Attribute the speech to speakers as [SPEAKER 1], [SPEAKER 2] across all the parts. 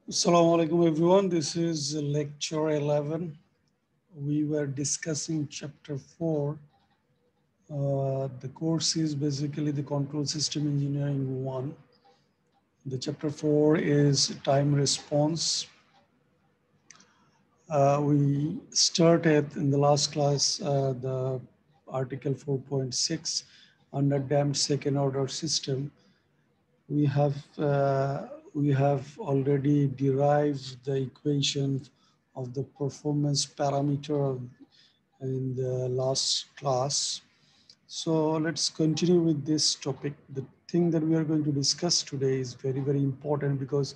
[SPEAKER 1] Assalamu alaikum everyone. This is lecture 11. We were discussing chapter 4. The course is basically the control system engineering 1. The chapter 4 is time response. We started in the last class the article 4.6 under damped second order system. We have already derived the equation of the performance parameter in the last class. So let's continue with this topic. The thing that we are going to discuss today is very, very important because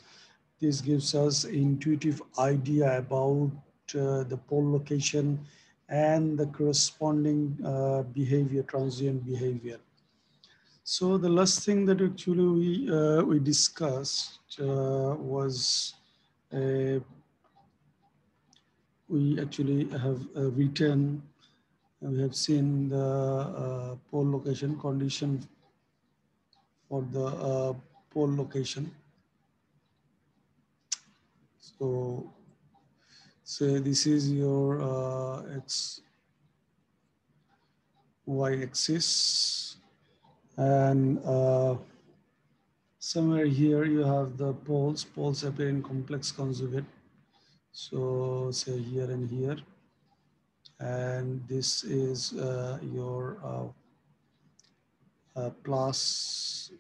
[SPEAKER 1] this gives us intuitive idea about the pole location and the corresponding behavior, transient behavior. So the last thing that actually we discussed was we actually have written, we have seen the pole location condition for the pole location. So say this is your y axis, and somewhere here you have the poles. Poles appear in complex conjugate. So say here and here, and this is your plus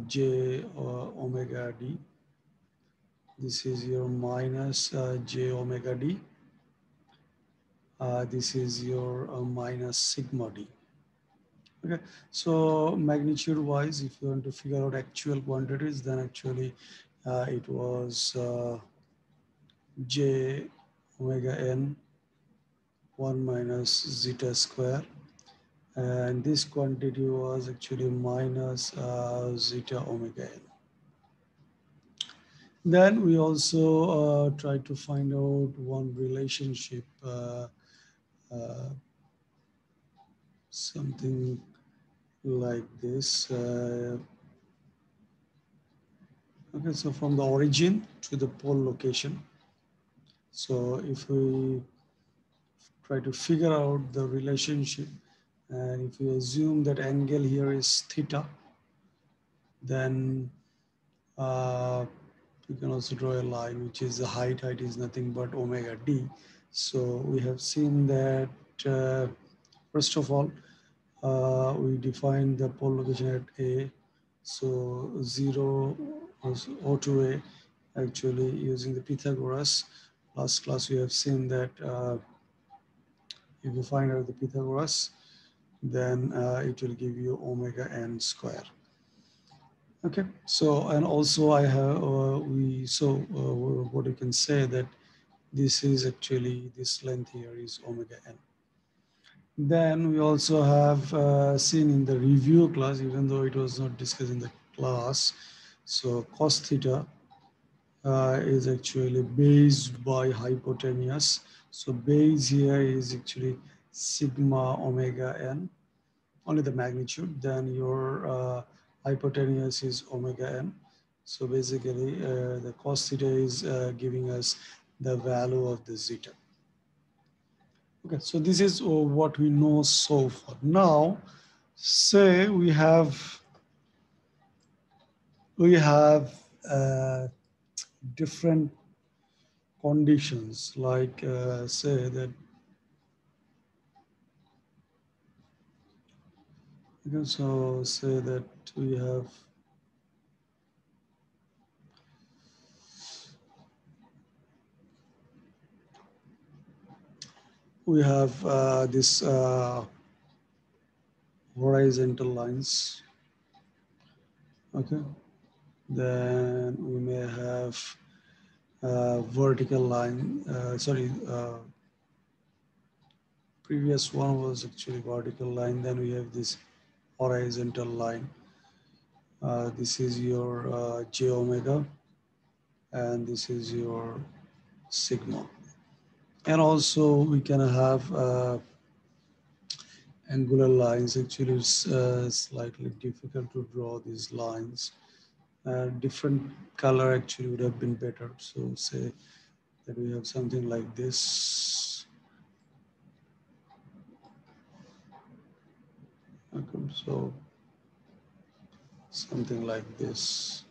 [SPEAKER 1] j omega d. This is your minus j omega d. This is your minus sigma d. Okay, so magnitude wise, if you want to figure out actual quantities, then actually it was j omega n 1 minus zeta square, and this quantity was actually minus zeta omega n. Then we also try to find out one relationship, something like this. Okay, so from the origin to the pole location. So if we try to figure out the relationship, and if we assume that angle here is theta, then we can also draw a line, which is the height. Height is nothing but omega d. So we have seen that first of all, we define the pole location at A. So 0 O to A, actually using the Pythagoras. Last class we have seen that if you find out the Pythagoras, then it will give you omega n square. Okay, so and also I have what you can say that this is actually this length here is omega n. Then we also have seen in the review class, even though it was not discussed in the class, so cos theta is actually based by hypotenuse. So base here is actually sigma omega n, only the magnitude. Then your hypotenuse is omega n. So basically the cos theta is giving us the value of the zeta. Okay, so this is what we know so far. Now, say we have different conditions, like say that you can so say that we have this horizontal lines. Okay, then we may have vertical line. Previous one was actually vertical line. Then we have this horizontal line. This is your j omega, and this is your sigma. And also we can have angular lines. Actually, it's slightly difficult to draw these lines. different color actually would have been better. So say that we have something like this. Okay, so something like this.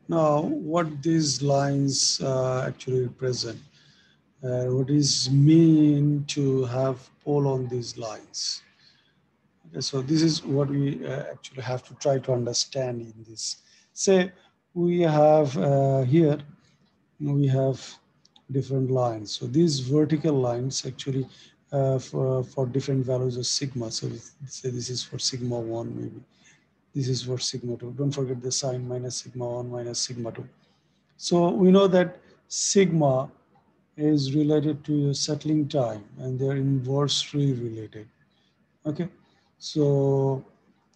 [SPEAKER 1] Now, what these lines actually represent, what is mean to have pole on these lines. Okay, so this is what we actually have to try to understand in this. Say we have here, we have different lines. So these vertical lines actually for different values of sigma. So say this is for sigma 1 maybe. This is for sigma 2. Don't forget the sign minus sigma 1 minus sigma 2. So we know that sigma is related to your settling time and they're inversely related. Okay, so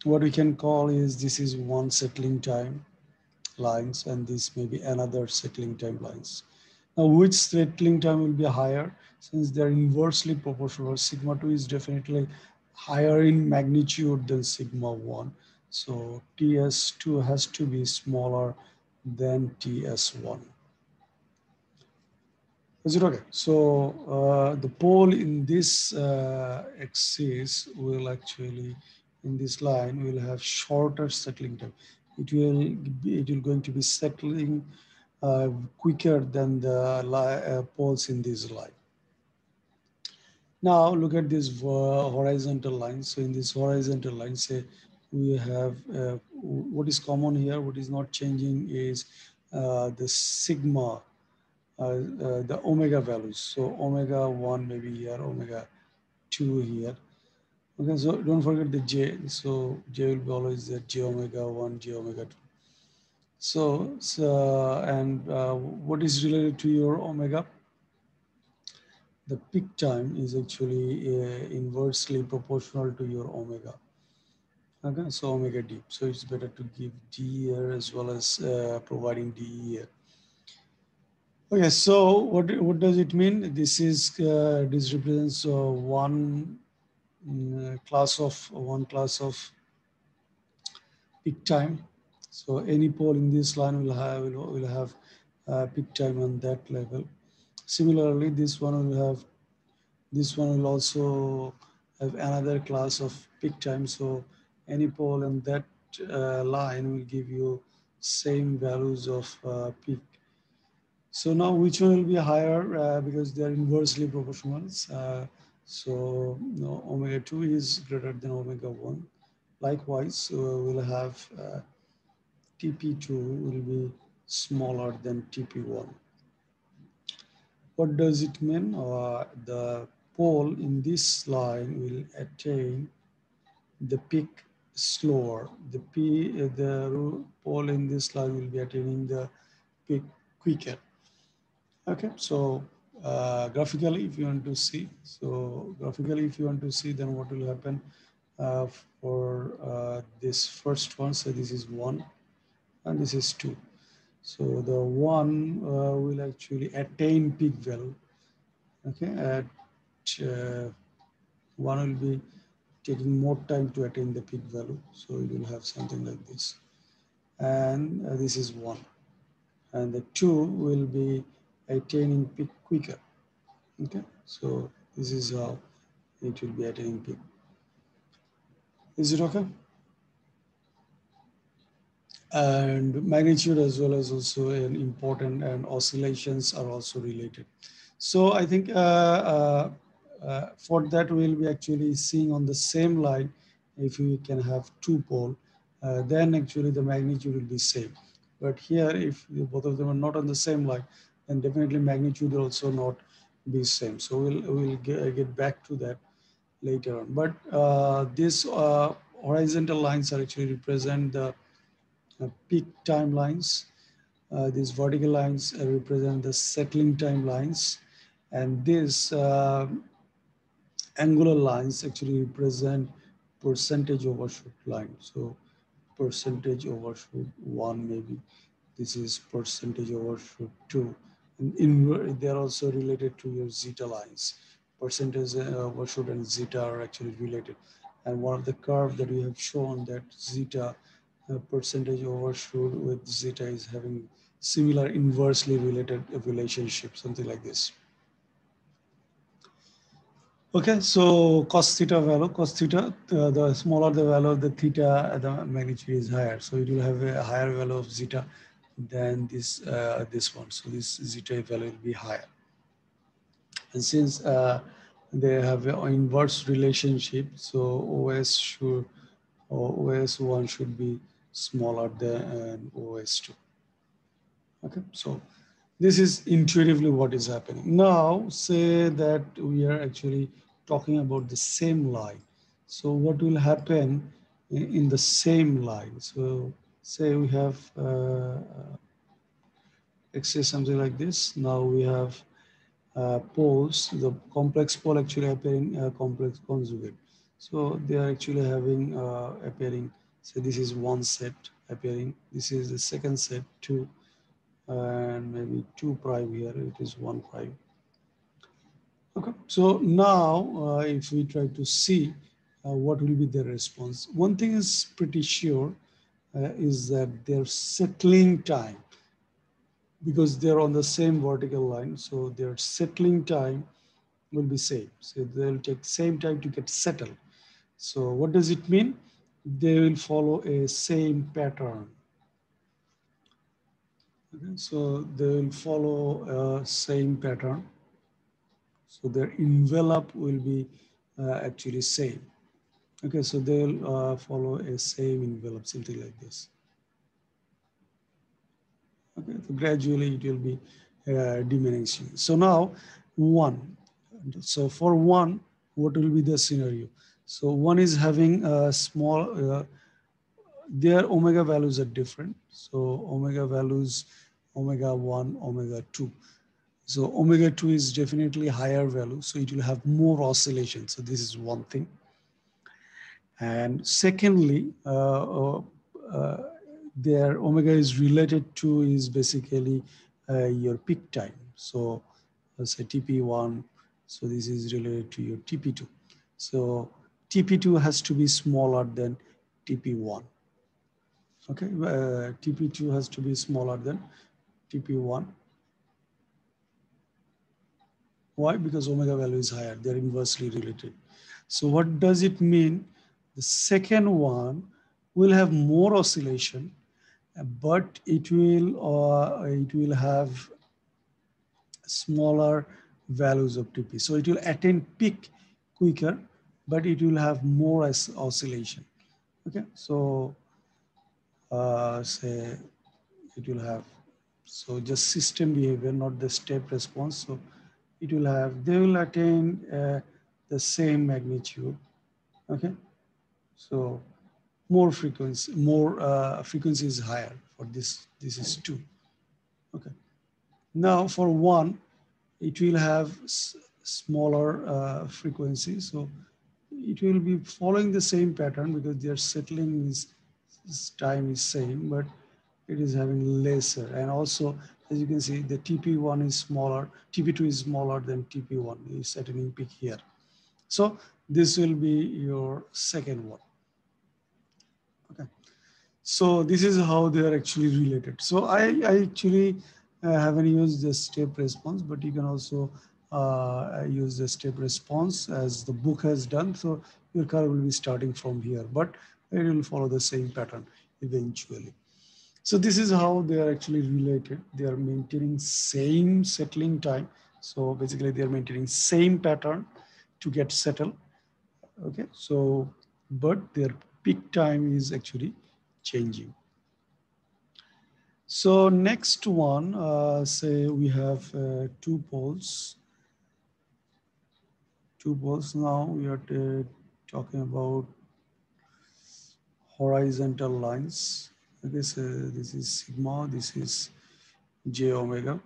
[SPEAKER 1] what we can call is this is one settling time lines and this may be another settling time lines. Now which settling time will be higher since they're inversely proportional? Sigma 2 is definitely higher in magnitude than sigma 1. So TS2 has to be smaller than TS1. Is it okay? So the pole in this axis will actually, in this line, will have shorter settling time. It will going to be settling quicker than the poles in this line. Now look at this horizontal line. So in this horizontal line, say we have what is common here, what is not changing is the sigma, the omega values. So omega 1 maybe here, omega 2 here. Okay, so don't forget the j. So j will be always the j omega 1, j omega 2. So what is related to your omega? The peak time is actually inversely proportional to your omega. Okay, so omega d. So it's better to give d here as well as providing d here. Okay, so what does it mean? This represents one class of peak time. So any pole in this line will have peak time on that level. Similarly, this one will also have another class of peak time. So any pole in that line will give you same values of peak. So now which one will be higher because they are inversely proportional. So no, omega 2 is greater than omega 1. Likewise, we'll have TP2 will be smaller than TP1. What does it mean? The pole in this line will attain the peak slower. The pole in this line will be attaining the peak quicker. Okay, so graphically, if you want to see, then what will happen uh, for this first one? So this is 1 and this is 2. So the 1 will actually attain peak value. Okay, at 1 will be taking more time to attain the peak value. So you will have something like this. And this is 1. And the 2 will be attaining peak quicker. Okay, so this is how it will be attaining peak. Is it okay? And magnitude as well as also an important, and oscillations are also related. So I think for that we'll be actually seeing on the same line, if we can have two pole, then actually the magnitude will be same. But here, if both of them are not on the same line, then definitely magnitude will also not be same. So we'll get back to that later on. But these horizontal lines are actually represent the peak timelines. These vertical lines represent the settling timelines, and these angular lines actually represent percentage overshoot line. So percentage overshoot 1 maybe. This is percentage overshoot 2. And they're also related to your zeta lines. percentage overshoot and zeta are actually related. And one of the curve that we have shown that zeta percentage overshoot with zeta is having similar inversely related relationship, something like this. Okay, so cos theta value, cos theta, the smaller the value of the theta, the magnitude is higher. So it will have a higher value of zeta than this one. So this zeta value will be higher. And since they have an inverse relationship, so OS1 should be smaller than OS2. Okay, so this is intuitively what is happening. Now say that we are actually talking about the same line. So what will happen in the same line? So say we have let's say something like this. Now we have poles, the complex pole actually appearing complex conjugate. So they are actually having appearing, so this is one set appearing, this is the second set, two, and maybe two prime here, it is one prime. Okay, so now if we try to see what will be the response, one thing is pretty sure is that their settling time, because they're on the same vertical line, so their settling time will be same. So they'll take same time to get settled. So what does it mean? They will follow a same pattern. Okay, so they will follow a same pattern. So their envelope will be actually same. Okay, so they'll follow a same envelope, something like this. Okay, so gradually it will be diminishing. So now one. So for one, what will be the scenario? So one is having a small, their omega values are different. So omega values, omega 1, omega 2. So omega 2 is definitely higher value. So it will have more oscillation. So this is one thing. And secondly, their omega is related to is basically your peak time. So let's say TP1, so this is related to your TP2. So TP2 has to be smaller than TP1. Okay, TP2 has to be smaller than TP1. Why? Because omega value is higher, they're inversely related. So what does it mean? The second one will have more oscillation, but it will have smaller values of TP. So it will attain peak quicker, but it will have more oscillation. Okay, so say it will have, so just system behavior, not the step response. So it will have, they will attain the same magnitude. Okay, so more frequency, frequency is higher for this. This is 2. Okay, now for 1, it will have smaller frequency. So it will be following the same pattern because their settling time is same, but it is having lesser. And also, as you can see, the TP1 is smaller, TP2 is smaller than TP1, is settling peak here. So this will be your second one. Okay. So this is how they are actually related. So I actually haven't used the step response, but you can also use the step response as the book has done. So your curve will be starting from here, but it will follow the same pattern eventually. So this is how they are actually related. They are maintaining same settling time. So basically they are maintaining same pattern to get settled. Okay, so but their peak time is actually changing. So next one, say we have two poles. Two poles now we are talking about horizontal lines. Okay, so this is sigma, this is j omega.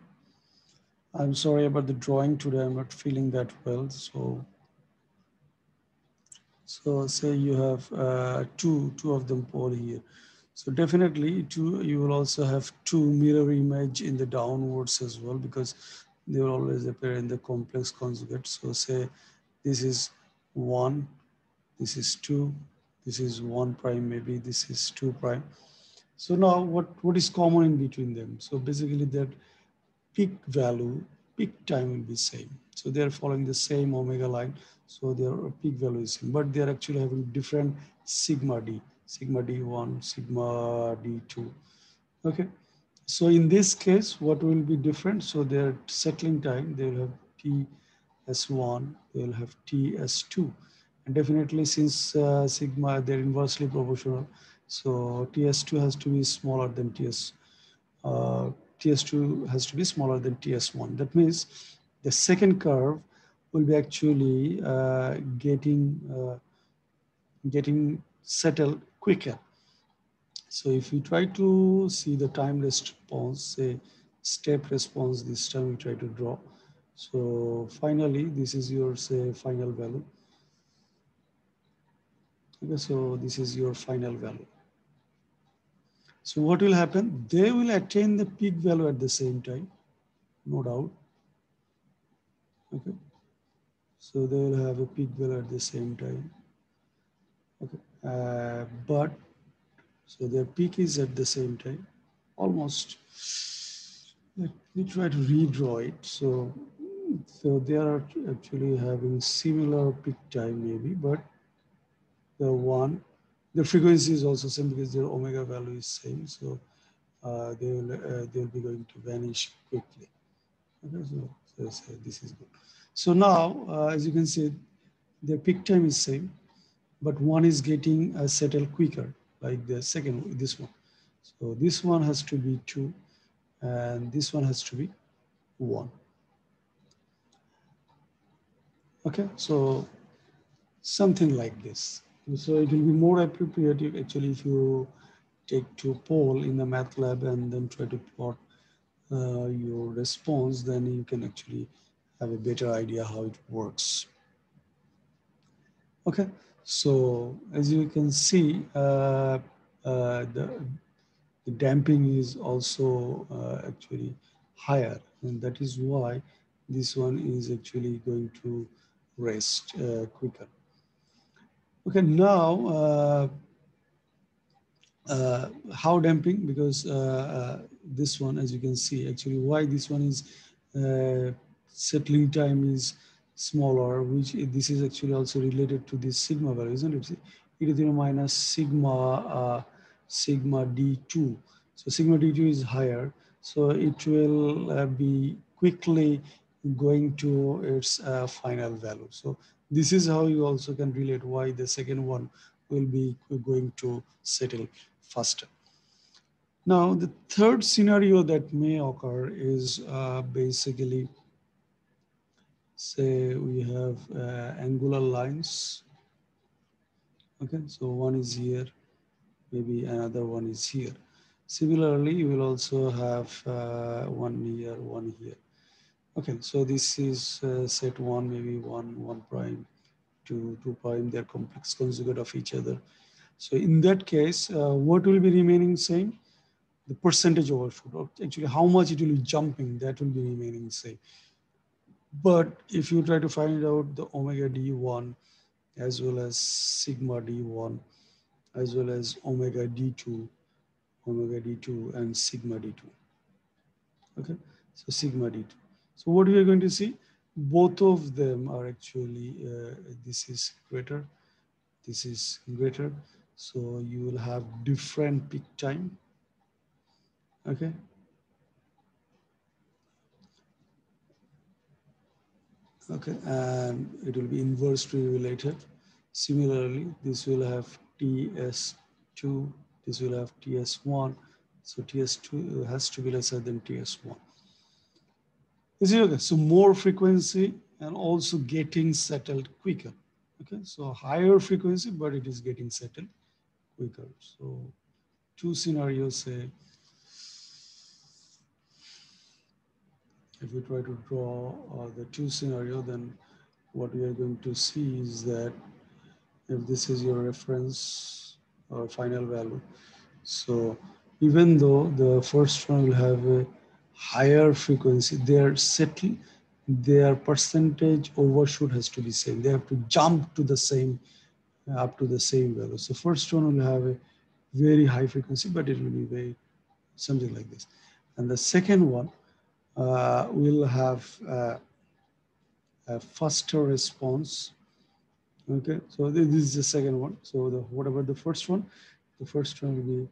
[SPEAKER 1] I'm sorry about the drawing today, I'm not feeling that well. So say you have two of them pole here. So definitely you will also have two mirror image in the downwards as well, because they will always appear in the complex conjugate. So say this is 1, this is 2, this is 1 prime, maybe this is 2 prime. So now what is common in between them? So basically that peak value, peak time will be same. So they are following the same omega line. So their peak value is same, but they are actually having different sigma d, sigma d1, sigma d2. Okay. So in this case, what will be different? So their settling time, they will have T(S1), they will have T(S2). And definitely since sigma, they're inversely proportional. So T(S2) has to be smaller than uh, TS2 has to be smaller than TS1. That means the second curve will be actually getting settled quicker. So if we try to see the time response, say step response, this time we try to draw. So finally, this is your say final value. Okay, so this is your final value. So what will happen? They will attain the peak value at the same time, no doubt. Okay, so they will have a peak value at the same time. Okay, but so their peak is at the same time, almost. Let me try to redraw it. So they are actually having similar peak time maybe, but the frequency is also same because their omega value is same. So they'll be going to vanish quickly. Okay, so this is good. So now, as you can see, their peak time is same, but one is getting settled quicker, like the second, this one. So this one has to be 2, and this one has to be 1. Okay, so something like this. So it will be more appropriate if actually if you take to poll in the math lab and then try to plot your response, then you can actually have a better idea how it works. Okay, so as you can see, the damping is also actually higher, and that is why this one is actually going to rest quicker. Okay, now how damping, because this one, as you can see, actually why this one is uh, settling time is smaller, which this is actually also related to this sigma value, isn't it? E to the minus sigma d2. So sigma d2 is higher, so it will be quickly going to its final value. So this is how you also can relate why the second one will be going to settle faster. Now, the third scenario that may occur is basically, say we have angular lines. Okay, so one is here, maybe another one is here. Similarly, you will also have one here, one here. Okay, so this is set 1, maybe 1 prime, 2 prime, they're complex conjugate of each other. So in that case, what will be remaining same? The percentage overshoot, or actually how much it will be jumping, that will be remaining same. But if you try to find out the omega d1 as well as sigma d1 as well as omega d2 and sigma d2. Okay, so sigma d2. So what we are going to see, both of them are actually this is greater, this is greater. So you will have different peak time. Okay, okay, and it will be inversely related. Similarly, this will have TS2, this will have TS1, so TS2 has to be lesser than TS1. Is it okay? So more frequency and also getting settled quicker. Okay, so higher frequency, but it is getting settled quicker. So two scenarios say, if we try to draw the two scenario, then what we are going to see is that if this is your reference or final value, so even though the first one will have a higher frequency, their percentage overshoot has to be same. They have to jump to the same up to the same value. So first one will have a very high frequency, but it will be very something like this. And the second one will have a faster response. Okay, so this is the second one. So whatever the first one will be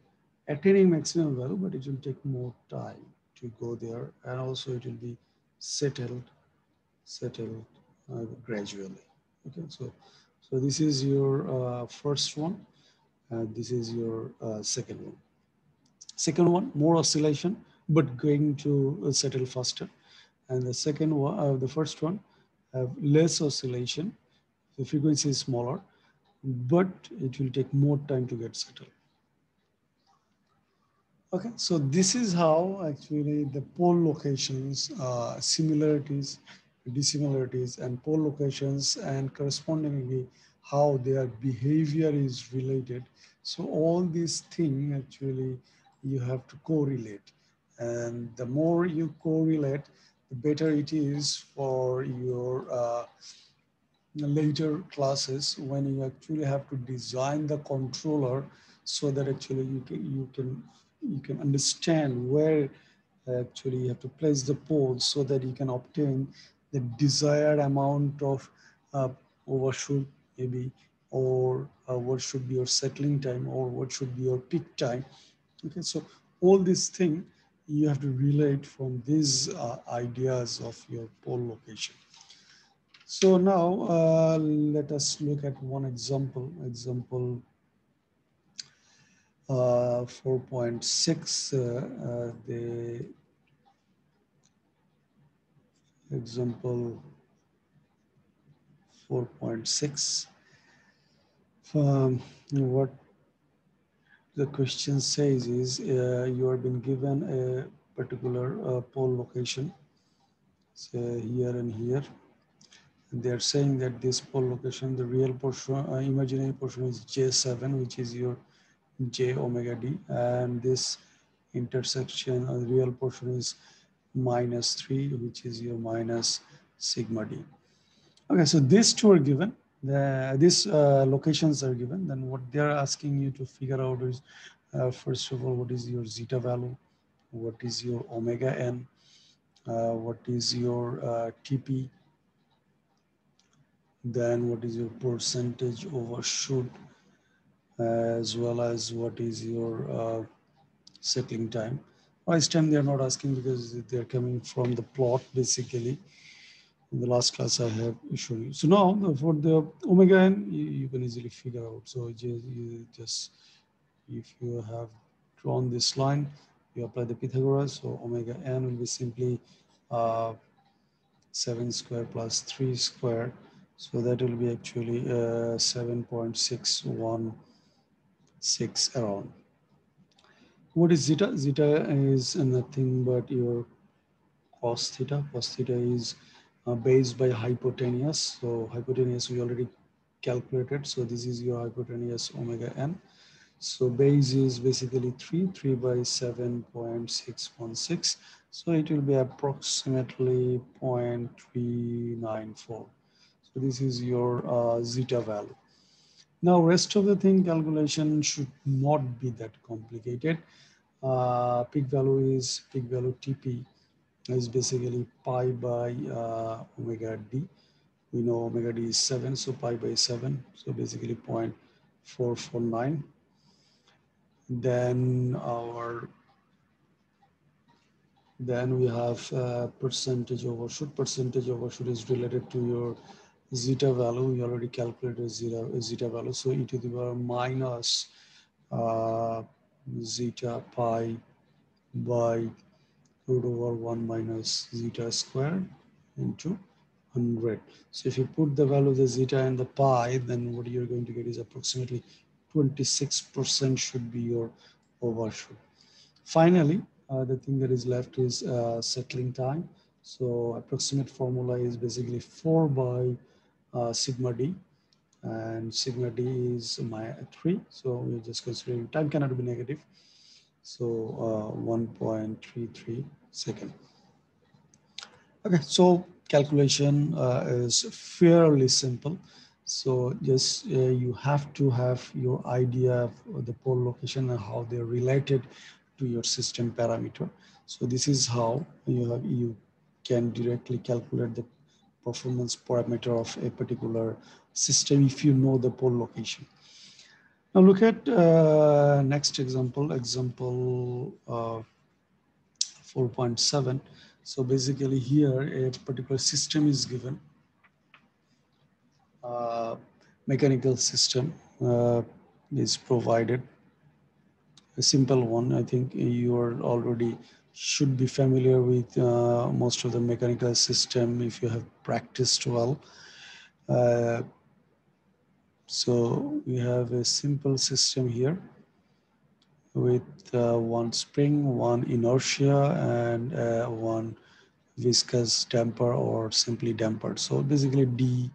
[SPEAKER 1] attaining maximum value, but it will take more time to go there, and also it will be settled gradually. Okay, so this is your first one, and this is your second one. Second one, more oscillation, but going to settle faster. And the second one, the first one, have less oscillation. The frequency is smaller, but it will take more time to get settled. Okay, so this is how actually the pole locations, similarities, dissimilarities, and pole locations, and correspondingly how their behavior is related. So all these things actually you have to correlate, and the more you correlate, the better it is for your later classes when you actually have to design the controller so that actually you can understand where actually you have to place the poles so that you can obtain the desired amount of uh, overshoot maybe, or what should be your settling time, or what should be your peak time. Okay, so all these things you have to relate from these ideas of your pole location. So now let us look at one example. Example 4.6. The example 4.6. What the question says is you have been given a particular pole location, say here and here. They are saying that this pole location, the real portion, imaginary portion is J7, which is your J omega D, and this intersection, the real portion is -3, which is your minus sigma D. Okay, so these two are given. These locations are given. Then what they are asking you to figure out is, first of all, what is your zeta value? What is your omega n? What is your TP? Then what is your percentage overshoot, as well as what is your settling time. Rise time they are not asking because they are coming from the plot basically. In the last class I have shown you. So now for the omega n, you can easily figure out. So you just if you have drawn this line, you apply the Pythagoras. So omega n will be simply 7 square plus 3 square. So that will be actually 7.616 around. What is zeta? Zeta is nothing but your cos theta. Cos theta is based by hypotenuse. So hypotenuse we already calculated. So this is your hypotenuse omega n. So base is basically 3 by 7.616. So it will be approximately 0.394. So this is your zeta value. Now rest of the thing calculation should not be that complicated. Peak value TP is basically pi by omega d. We know omega d is 7, so pi by 7, so basically 0.449. Then we have percentage overshoot. Percentage overshoot is related to your zeta value. We already calculated zeta value, so e to the power minus zeta pi by root over 1 minus zeta square into 100. So if you put the value of the zeta and the pi, then what you're going to get is approximately 26% should be your overshoot. Finally, the thing that is left is settling time. So approximate formula is basically 4 by sigma d, and sigma d is 3. So we're just considering time cannot be negative. So 1.33. second. Okay, so calculation is fairly simple. So just you have to have your idea of the pole location and how they're related to your system parameter. So this is how you can directly calculate the performance parameter of a particular system if you know the pole location. Now look at next example, example 4.7. So basically here a particular system is given, uh, mechanical system is provided, a simple one. I think you are already should be familiar with most of the mechanical system if you have practiced well. Uh, so we have a simple system here with one spring, one inertia, and one viscous damper or simply dampered. So basically D,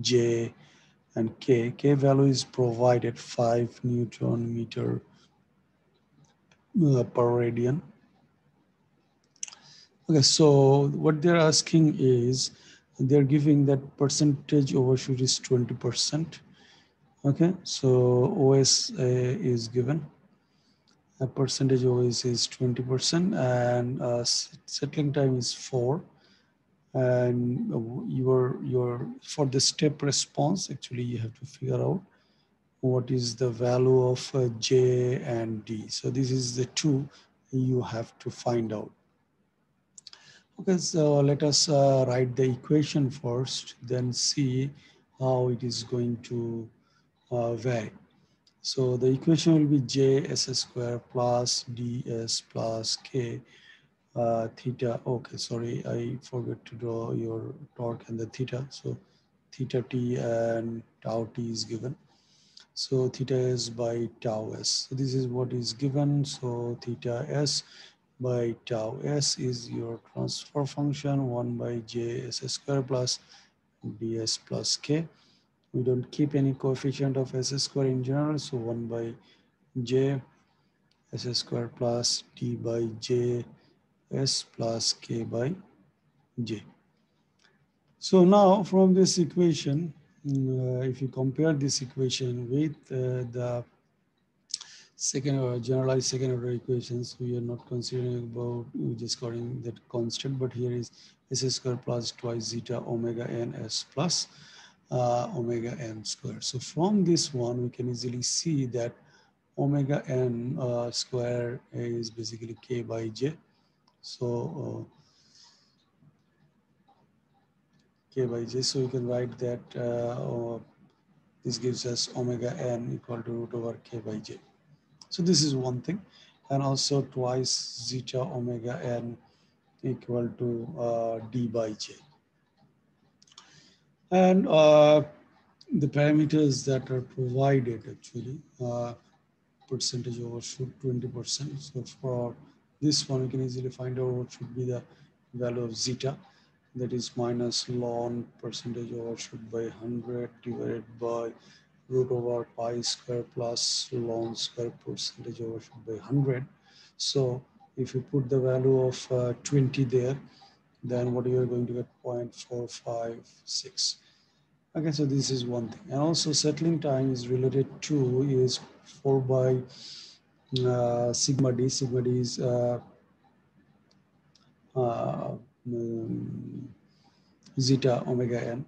[SPEAKER 1] J, and K. K value is provided 5 Newton meter per radian. Okay, so what they're asking is they're giving that percentage overshoot is 20%. Okay, so OS is given. A percentage OS is 20%, and settling time is 4. And your for the step response, actually you have to figure out what is the value of J and D. So this is the two you have to find out. Okay, so let us write the equation first, then see how it is going to vary. So the equation will be J S square plus DS plus K theta. Okay, sorry, I forgot to draw your torque and the theta. So theta T and tau T is given. So theta s by tau s. So this is what is given. So theta s by tau s is your transfer function 1 by j s square plus ds plus k. We don't keep any coefficient of s square in general. So 1 by j s square plus d by j s plus k by j. So now from this equation, if you compare this equation with the second or generalized second order equations, we are not considering about just calling that constant, but here is s square plus twice zeta omega n s plus omega n square. So from this one, we can easily see that omega n square is basically k by j. So k by j. So you can write that this gives us omega n equal to root over k by j. So this is one thing, and also twice zeta omega n equal to d by j. And the parameters that are provided actually, percentage overshoot 20%. So for this one, we can easily find out what should be the value of zeta, that is minus ln percentage overshoot by 100 divided by root over pi square plus ln square percentage overshoot by 100. So if you put the value of 20 there, then what you are going to get 0.456. Okay, so this is one thing. And also settling time is related to is 4 by sigma d. Sigma d is uh, um, zeta omega n.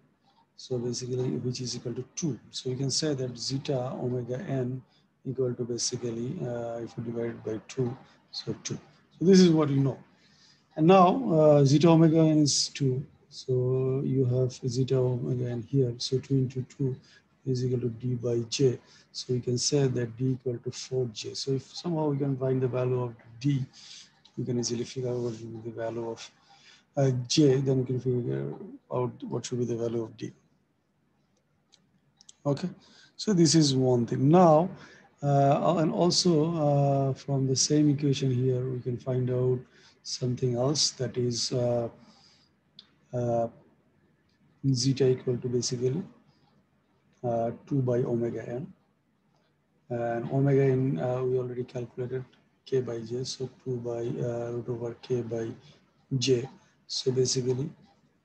[SPEAKER 1] So basically, which is equal to 2. So you can say that zeta omega n equal to basically, if you divide it by 2, so 2. So this is what you know. And now zeta omega n is 2. So you have zeta omega n here. So 2 into 2 is equal to d by j. So you can say that d equal to 4j. So if somehow we can find the value of d, you can easily figure out what should be the value of j, then you can figure out what should be the value of d. Okay, so this is one thing. Now, and also from the same equation here, we can find out something else, that is uh, zeta equal to basically 2 by omega n. And omega n we already calculated, k by j, so 2 by root over k by j. So basically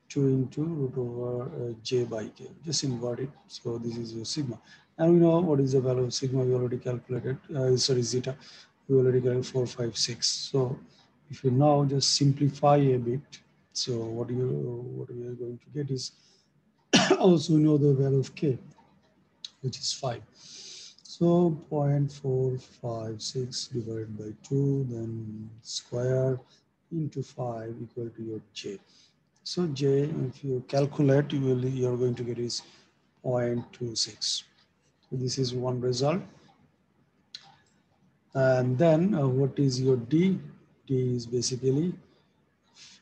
[SPEAKER 1] 2 into root over j by k. Just invert it. So this is your sigma. And we know what is the value of sigma. We already calculated. Sorry, zeta. We already calculated 456. So if you now just simplify a bit, so what we are going to get is also know the value of k, which is 5. So 0.456 divided by 2, then square into 5 equal to your j. So j, if you calculate, you're going to get is 0.26. So this is one result. And then what is your d? D is basically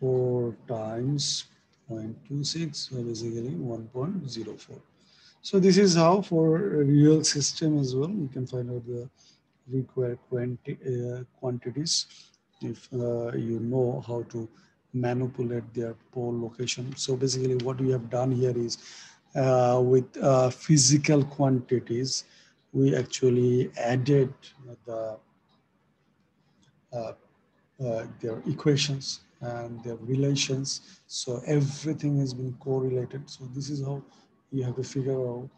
[SPEAKER 1] 4 times 0.26, so basically 1.04. So this is how for a real system as well, you can find out the required quantities if you know how to manipulate their pole location. So basically what we have done here is with physical quantities, we actually added the their equations and their relations. So everything has been correlated. So this is how you have to figure out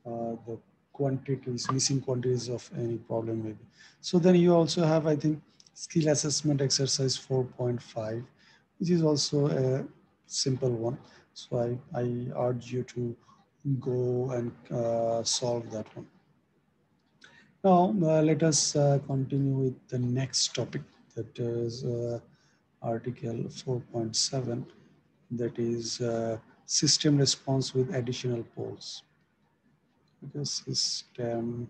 [SPEAKER 1] the quantities, missing quantities of any problem maybe. So then you also have, I think, skill assessment exercise 4.5, which is also a simple one. So I urge you to go and solve that one. Now, let us continue with the next topic, that is Article 4.7, that is system response with additional poles. Okay, system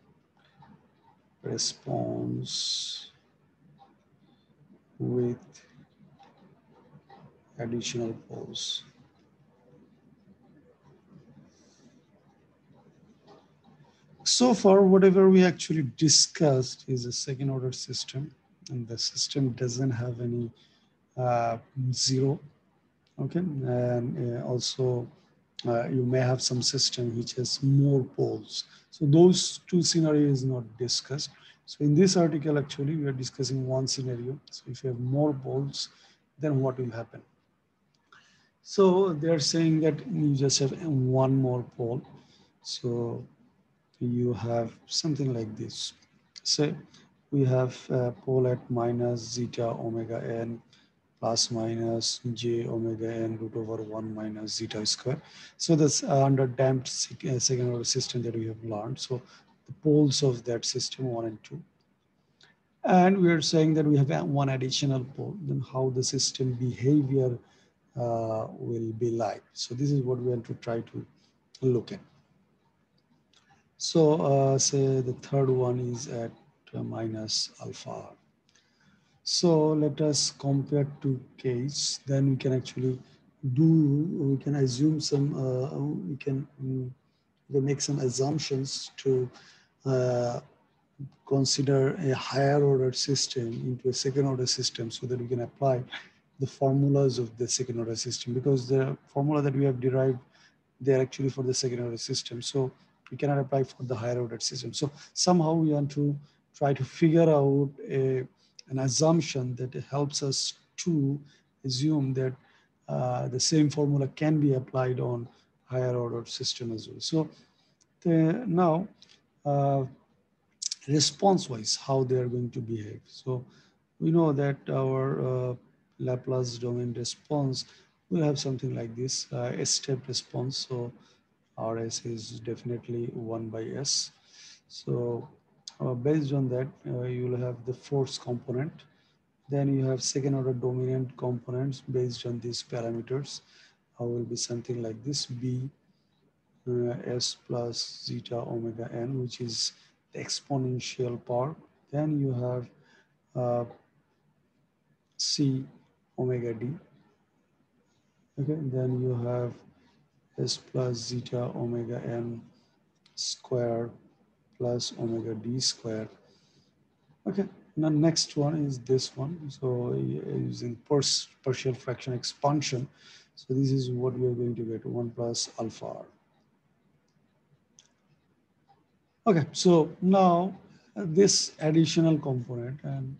[SPEAKER 1] response with additional poles. So far, whatever we actually discussed is a second order system, and the system doesn't have any zero. Okay, and also you may have some system which has more poles. So those two scenarios is not discussed. So in this article, actually, we are discussing one scenario. So if you have more poles, then what will happen? So they're saying that you just have one more pole. So you have something like this. Say we have a pole at minus zeta omega n plus minus j omega n root over 1 minus zeta square. So that's under damped second order system that we have learned. So the poles of that system 1 and 2. And we are saying that we have one additional pole, then how the system behavior will be like. So this is what we want to try to look at. So say the third one is at minus alpha. So let us compare two cases. Then we can actually we can assume some, we can make some assumptions to uh, consider a higher order system into a second order system so that we can apply the formulas of the second order system, because the formula that we have derived, they're actually for the second order system. So we cannot apply for the higher order system. So somehow we want to try to figure out an assumption that helps us to assume that the same formula can be applied on higher order system as well. So now uh, response wise, how they are going to behave. So we know that our Laplace domain response will have something like this, a step response. So RS is definitely 1 by S. So based on that, you will have the force component. Then you have second order dominant components based on these parameters. Will be something like this, B S plus zeta omega n, which is the exponential part. Then you have uh, C omega d. Okay, then you have S plus zeta omega n square plus omega d square. Okay, now next one is this one. So using partial fraction expansion. So this is what we are going to get, 1 plus alpha r. Okay, so now this additional component, and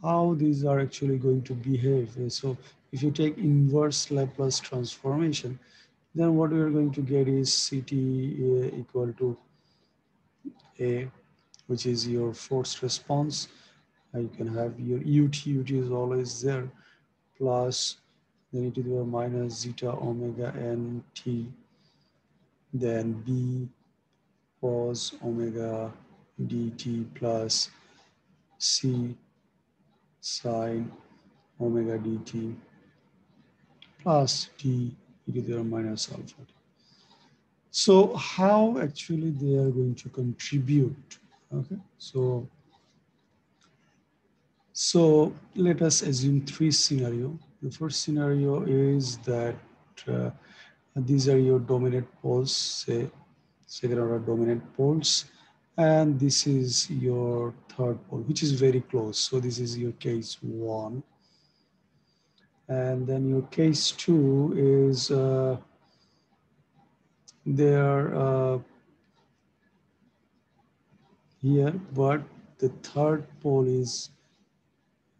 [SPEAKER 1] how these are actually going to behave. So if you take inverse Laplace transformation, then what we are going to get is Ct equal to A, which is your forced response. You can have your ut is always there, plus then e to the power minus zeta omega n t, then b cos omega dt plus c sine omega dt plus d e to the power minus alpha. So how actually they are going to contribute? Okay, so let us assume three scenarios. The first scenario is that uh, these are your dominant poles, say second order dominant poles, and this is your third pole, which is very close. So this is your case one, and then your case two is there here, but the third pole is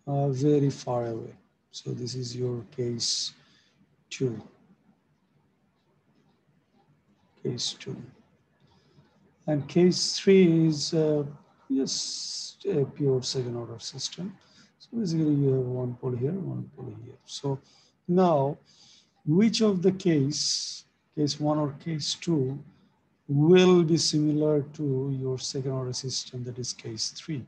[SPEAKER 1] very far away. So this is your case two, case two. And case three is just a pure second order system. So basically you have one pole here, one pole here. So now which of the case one or case two, will be similar to your second order system, that is case three.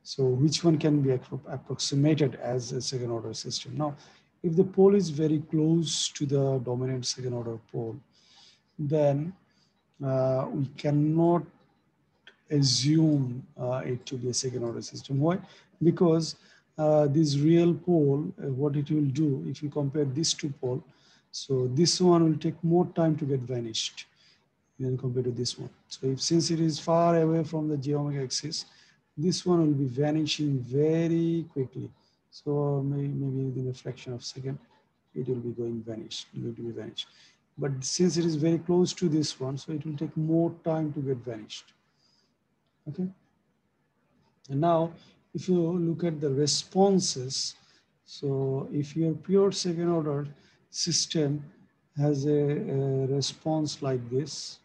[SPEAKER 1] So which one can be approximated as a second order system? Now, if the pole is very close to the dominant second order pole, then we cannot assume it to be a second order system. Why? Because this real pole, what it will do, if you compare these two poles, so this one will take more time to get vanished than compared to this one. So if since it is far away from the j omega axis, this one will be vanishing very quickly. So maybe within a fraction of a second, it will be going to be vanished. But since it is very close to this one, so it will take more time to get vanished. Okay. And now, if you look at the responses, so if your pure second order system has a response like this,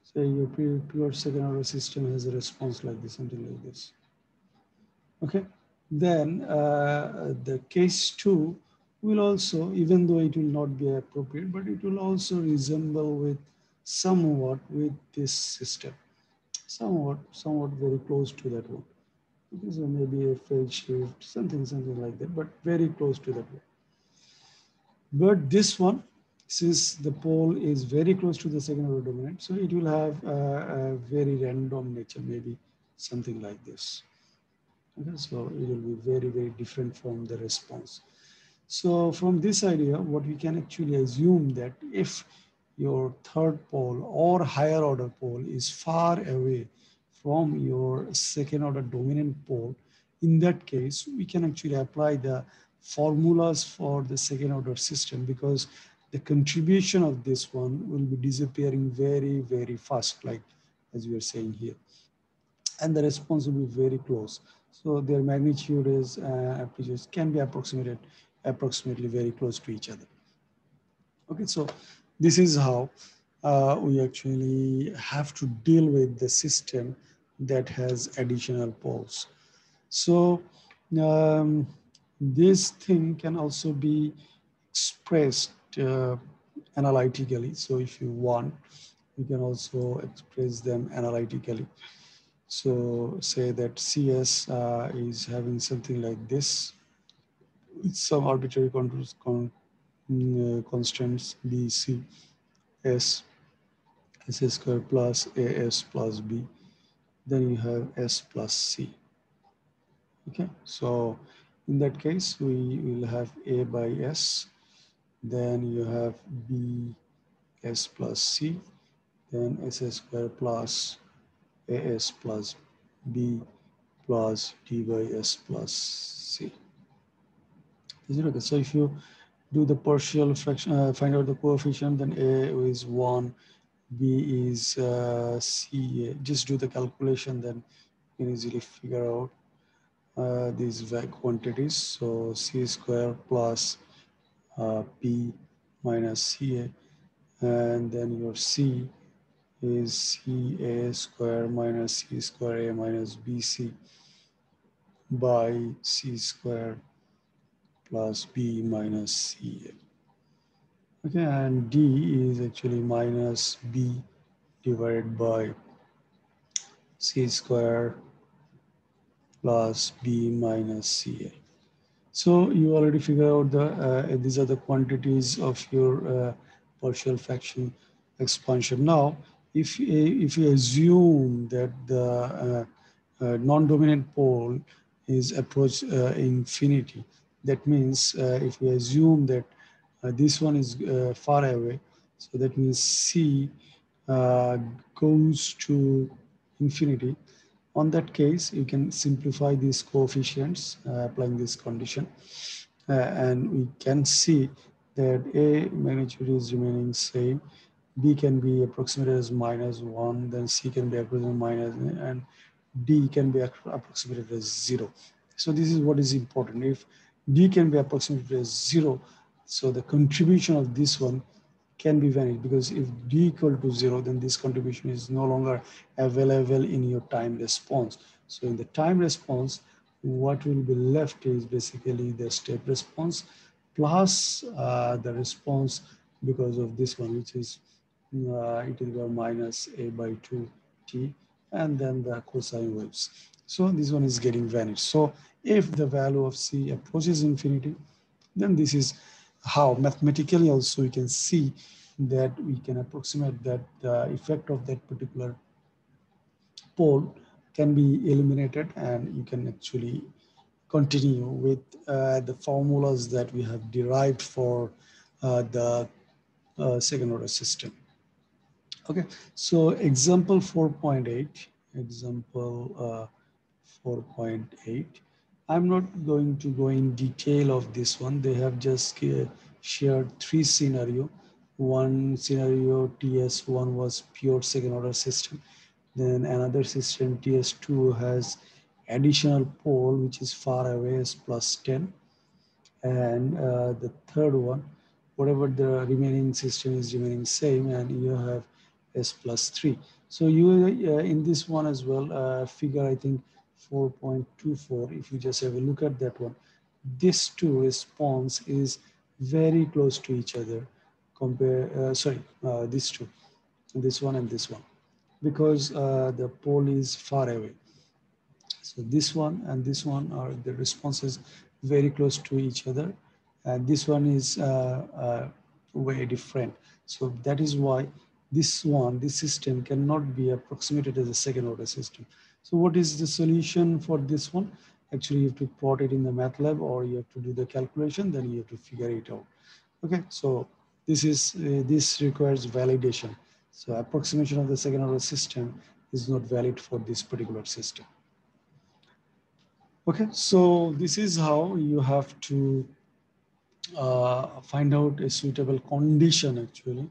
[SPEAKER 1] say your pure second order system has a response like this, something like this. Okay, then the case two will also, even though it will not be appropriate, but it will also resemble with somewhat with this system, somewhat very close to that one. So maybe a phase shift, something like that, but very close to that one. But this one, since the pole is very close to the second order dominant, so it will have a very random nature, maybe something like this. Okay, so it will be very different from the response. So from this idea, what we can actually assume that if your third pole or higher order pole is far away from your second order dominant pole, in that case, we can actually apply the formulas for the second order system, because the contribution of this one will be disappearing very fast, like as we are saying here. And the response will be very close. So their magnitude is amplitudes can be approximately very close to each other. Okay, so this is how we actually have to deal with the system that has additional poles. So this thing can also be expressed analytically. So if you want, you can also express them analytically. So say that CS is having something like this with some arbitrary constants B, C, S, S square plus AS plus B. Then you have S plus C. Okay, so in that case, we will have A by S. Then you have B S plus C. Then S square plus AS plus B plus D by S plus C. Is it okay? So if you do the partial fraction, find out the coefficient, then A is 1, B is C. Just do the calculation, then you can easily figure out. these quantities. So c square plus p minus ca, and then your c is ca square minus c square a minus bc by c square plus b minus ca. Okay, and d is actually minus b divided by c square plus b minus ca. So you already figure out these are the quantities of your partial fraction expansion. Now, if you assume that the non-dominant pole is approach infinity, that means if we assume that this one is far away, so that means c uh, goes to infinity. On that case, you can simplify these coefficients applying this condition, and we can see that A magnitude is remaining same, B can be approximated as -1, then C can be approximated minus, and D can be approximated as 0. So this is what is important. If D can be approximated as 0, so the contribution of this one can be vanished, because if d equal to 0, then this contribution is no longer available in your time response. So in the time response, what will be left is basically the step response plus the response because of this one, which is e to the power minus a by 2 t, and then the cosine waves. So this one is getting vanished. So if the value of c approaches infinity, then this is how mathematically also we can see that we can approximate that the effect of that particular pole can be eliminated, and you can actually continue with the formulas that we have derived for the second order system. Okay, so example 4.8, example 4.8. I'm not going to go in detail of this one. They have just shared three scenario. One scenario, TS1 was pure second order system. Then another system, TS2, has additional pole, which is far away, is plus 10. And the third one, whatever the remaining system is remaining same, and you have s plus 3. So you in this one as well, figure I think 4.24, if you just have a look at that one, this two response is very close to each other. Compare sorry, this one and this one, because the pole is far away. So this one and this one are the responses very close to each other, and this one is way different. So that is why this system cannot be approximated as a second order system. So what is the solution for this one? Actually, you have to plot it in the MATLAB, or you have to do the calculation, then you have to figure it out. Okay, so this requires validation. So approximation of the second order system is not valid for this particular system. Okay, so this is how you have to find out a suitable condition, actually,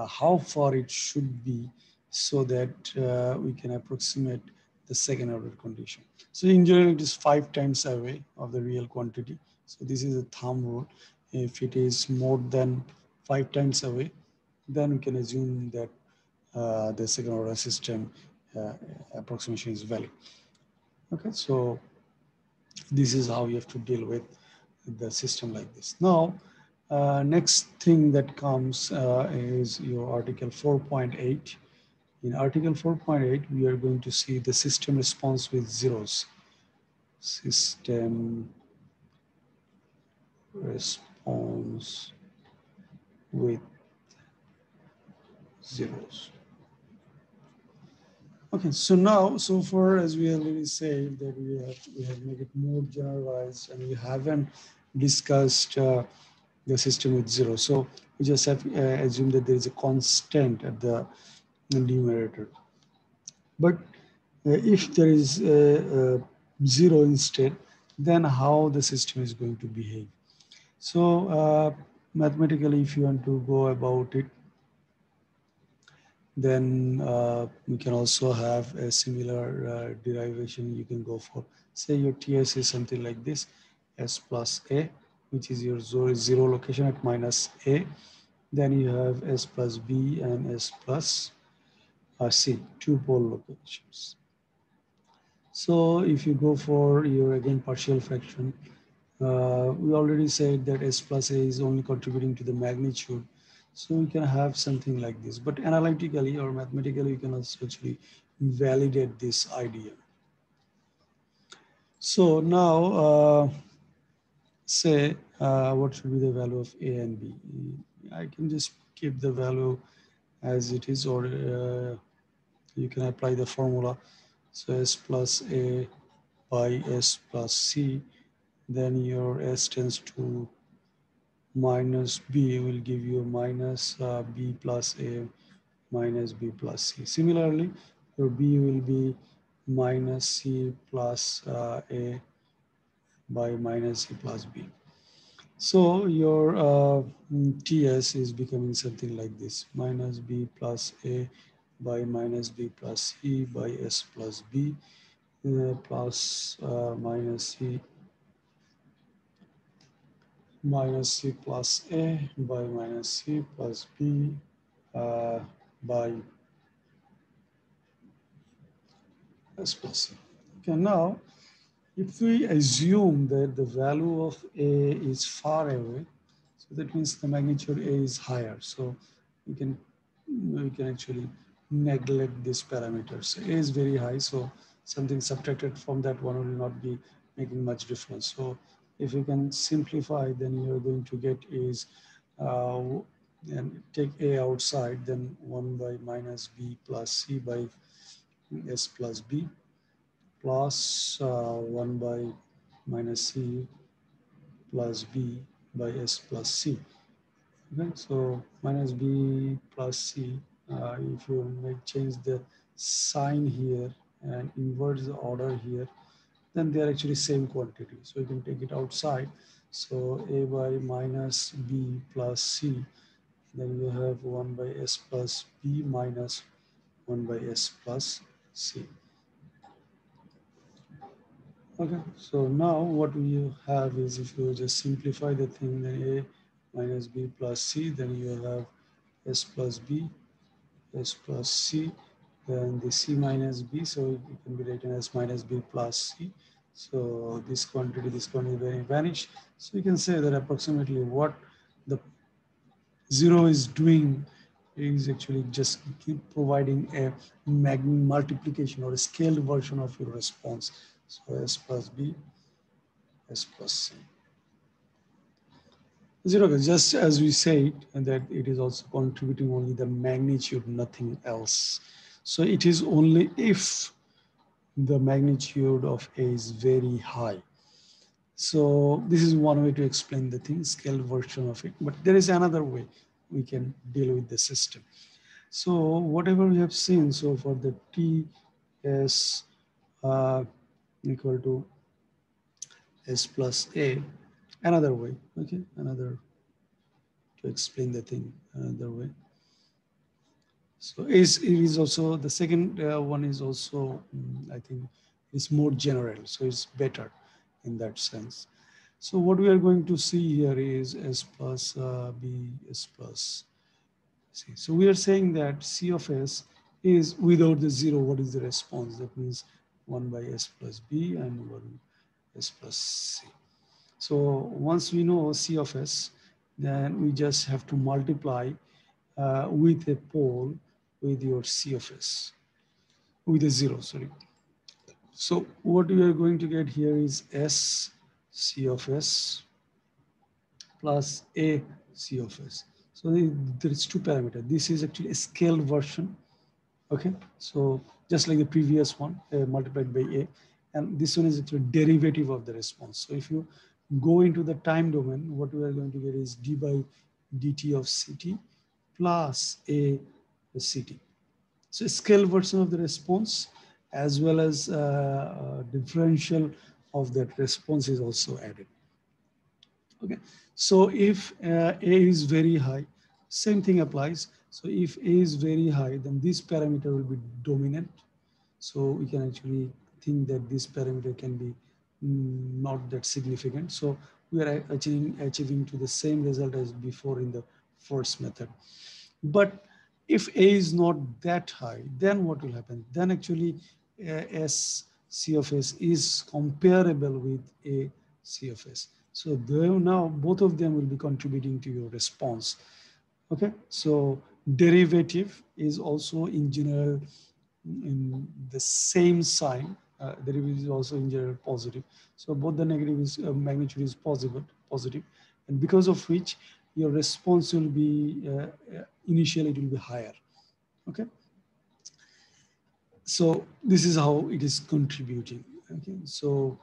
[SPEAKER 1] how far it should be, so that we can approximate the second order condition. So in general, it is 5 times away of the real quantity. So this is a thumb rule. If it is more than 5 times away, then we can assume that the second order system approximation is valid. Okay, so this is how you have to deal with the system like this. Now, next thing that comes is your article 4.8. In article 4.8, we are going to see the system response with zeros. System response with zeros. Okay, so now, so far as we already said that we have made it more generalized, and we haven't discussed the system with zero. So we just have assumed that there is a constant at the numerator. But if there is zero instead, then how the system is going to behave? So mathematically, if you want to go about it, Then we can also have a similar derivation. You can go for, say your TS is something like this, S plus A, which is your zero location at minus A. Then you have S plus B and S plus C, two pole locations. So if you go for your again partial fraction, we already said that S plus A is only contributing to the magnitude. So we can have something like this, but analytically or mathematically, you can also actually validate this idea. So now say what should be the value of A and B? I can just keep the value as it is, or you can apply the formula. So S plus A by S plus C, then your S tends to minus B will give you minus B plus A minus B plus C. Similarly, your B will be minus C plus A by minus C plus B. So your TS is becoming something like this, minus B plus A by minus B plus C by S plus B plus minus C minus C plus A by minus C plus B by S plus C. Okay, now if we assume that the value of A is far away, so that means the magnitude A is higher. So we can actually neglect this parameter. So A is very high, so something subtracted from that one will not be making much difference. So if you can simplify, then you're going to get is and take A outside, then 1 by minus B plus C by S plus B plus 1 by minus C plus B by S plus C. Okay, so minus B plus C, if you make change the sign here and invert the order here, then they are actually same quantity. So you can take it outside. So A by minus B plus C, then you have 1 by S plus B minus 1 by S plus C. Okay, so now what we have is, if you just simplify the thing, then A minus B plus C, then you have S plus B, S plus C, then the C minus B, so it can be written as minus B plus C. So this quantity will vanish. So you can say that approximately what the zero is doing is actually just keep providing a multiplication or a scaled version of your response. So S plus B, S plus C. Zero, just as we said, and that it is also contributing only the magnitude, nothing else. So it is only if the magnitude of A is very high. So this is one way to explain the thing, scaled version of it. But there is another way we can deal with the system. So whatever we have seen, so for the T S equal to S plus A, another way, okay, another to explain the thing another way. So it is also the second one is also I think is more general, so it's better in that sense. So what we are going to see here is S plus B, S plus C. So we are saying that C of S is without the zero. What is the response? That means 1 by S plus B and 1 S plus C. So once we know C of S, then we just have to multiply with a pole with your C of S, with a zero, sorry. So what we are going to get here is S C of S plus A C of S. So there is two parameters. This is actually a scaled version. Okay, so just like the previous one, multiplied by A, and this one is actually derivative of the response. So if you go into the time domain, what we are going to get is d by dt of Ct plus A Ct. So a scale version of the response as well as differential of that response is also added. Okay, so if A is very high, same thing applies. So if A is very high, then this parameter will be dominant. So we can actually think that this parameter can be not that significant. So we are achieving to the same result as before in the first method. But if A is not that high, then what will happen? Then actually S C of S is comparable with A C of S. So now both of them will be contributing to your response. Okay, so derivative is also in general in the same sign. Derivative is also in general positive. So both the negative is magnitude is positive, and because of which your response will be initially it will be higher. Okay, so this is how it is contributing. Okay, so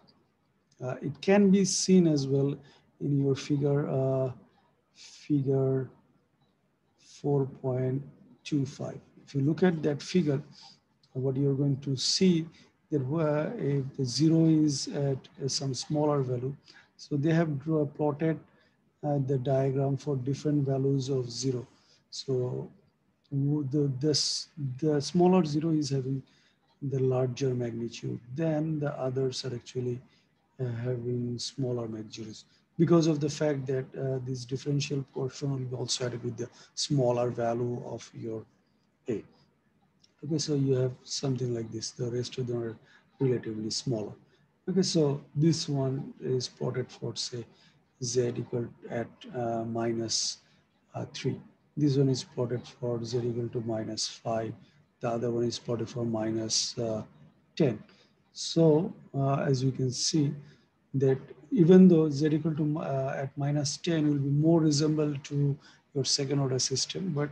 [SPEAKER 1] it can be seen as well in your figure 4.25. If you look at that figure, what you're going to see that if the zero is at some smaller value, so they have plotted the diagram for different values of zero. So the smaller zero is having the larger magnitude, then the others are actually having smaller magnitudes because of the fact that this differential portion will be also added with the smaller value of your A. Okay, so you have something like this. The rest of them are relatively smaller. Okay, so this one is plotted for say z equal at minus 3. This one is plotted for z equal to minus 5. The other one is plotted for minus 10. So as you can see that even though z equal to at minus 10 will be more resemble to your second order system, but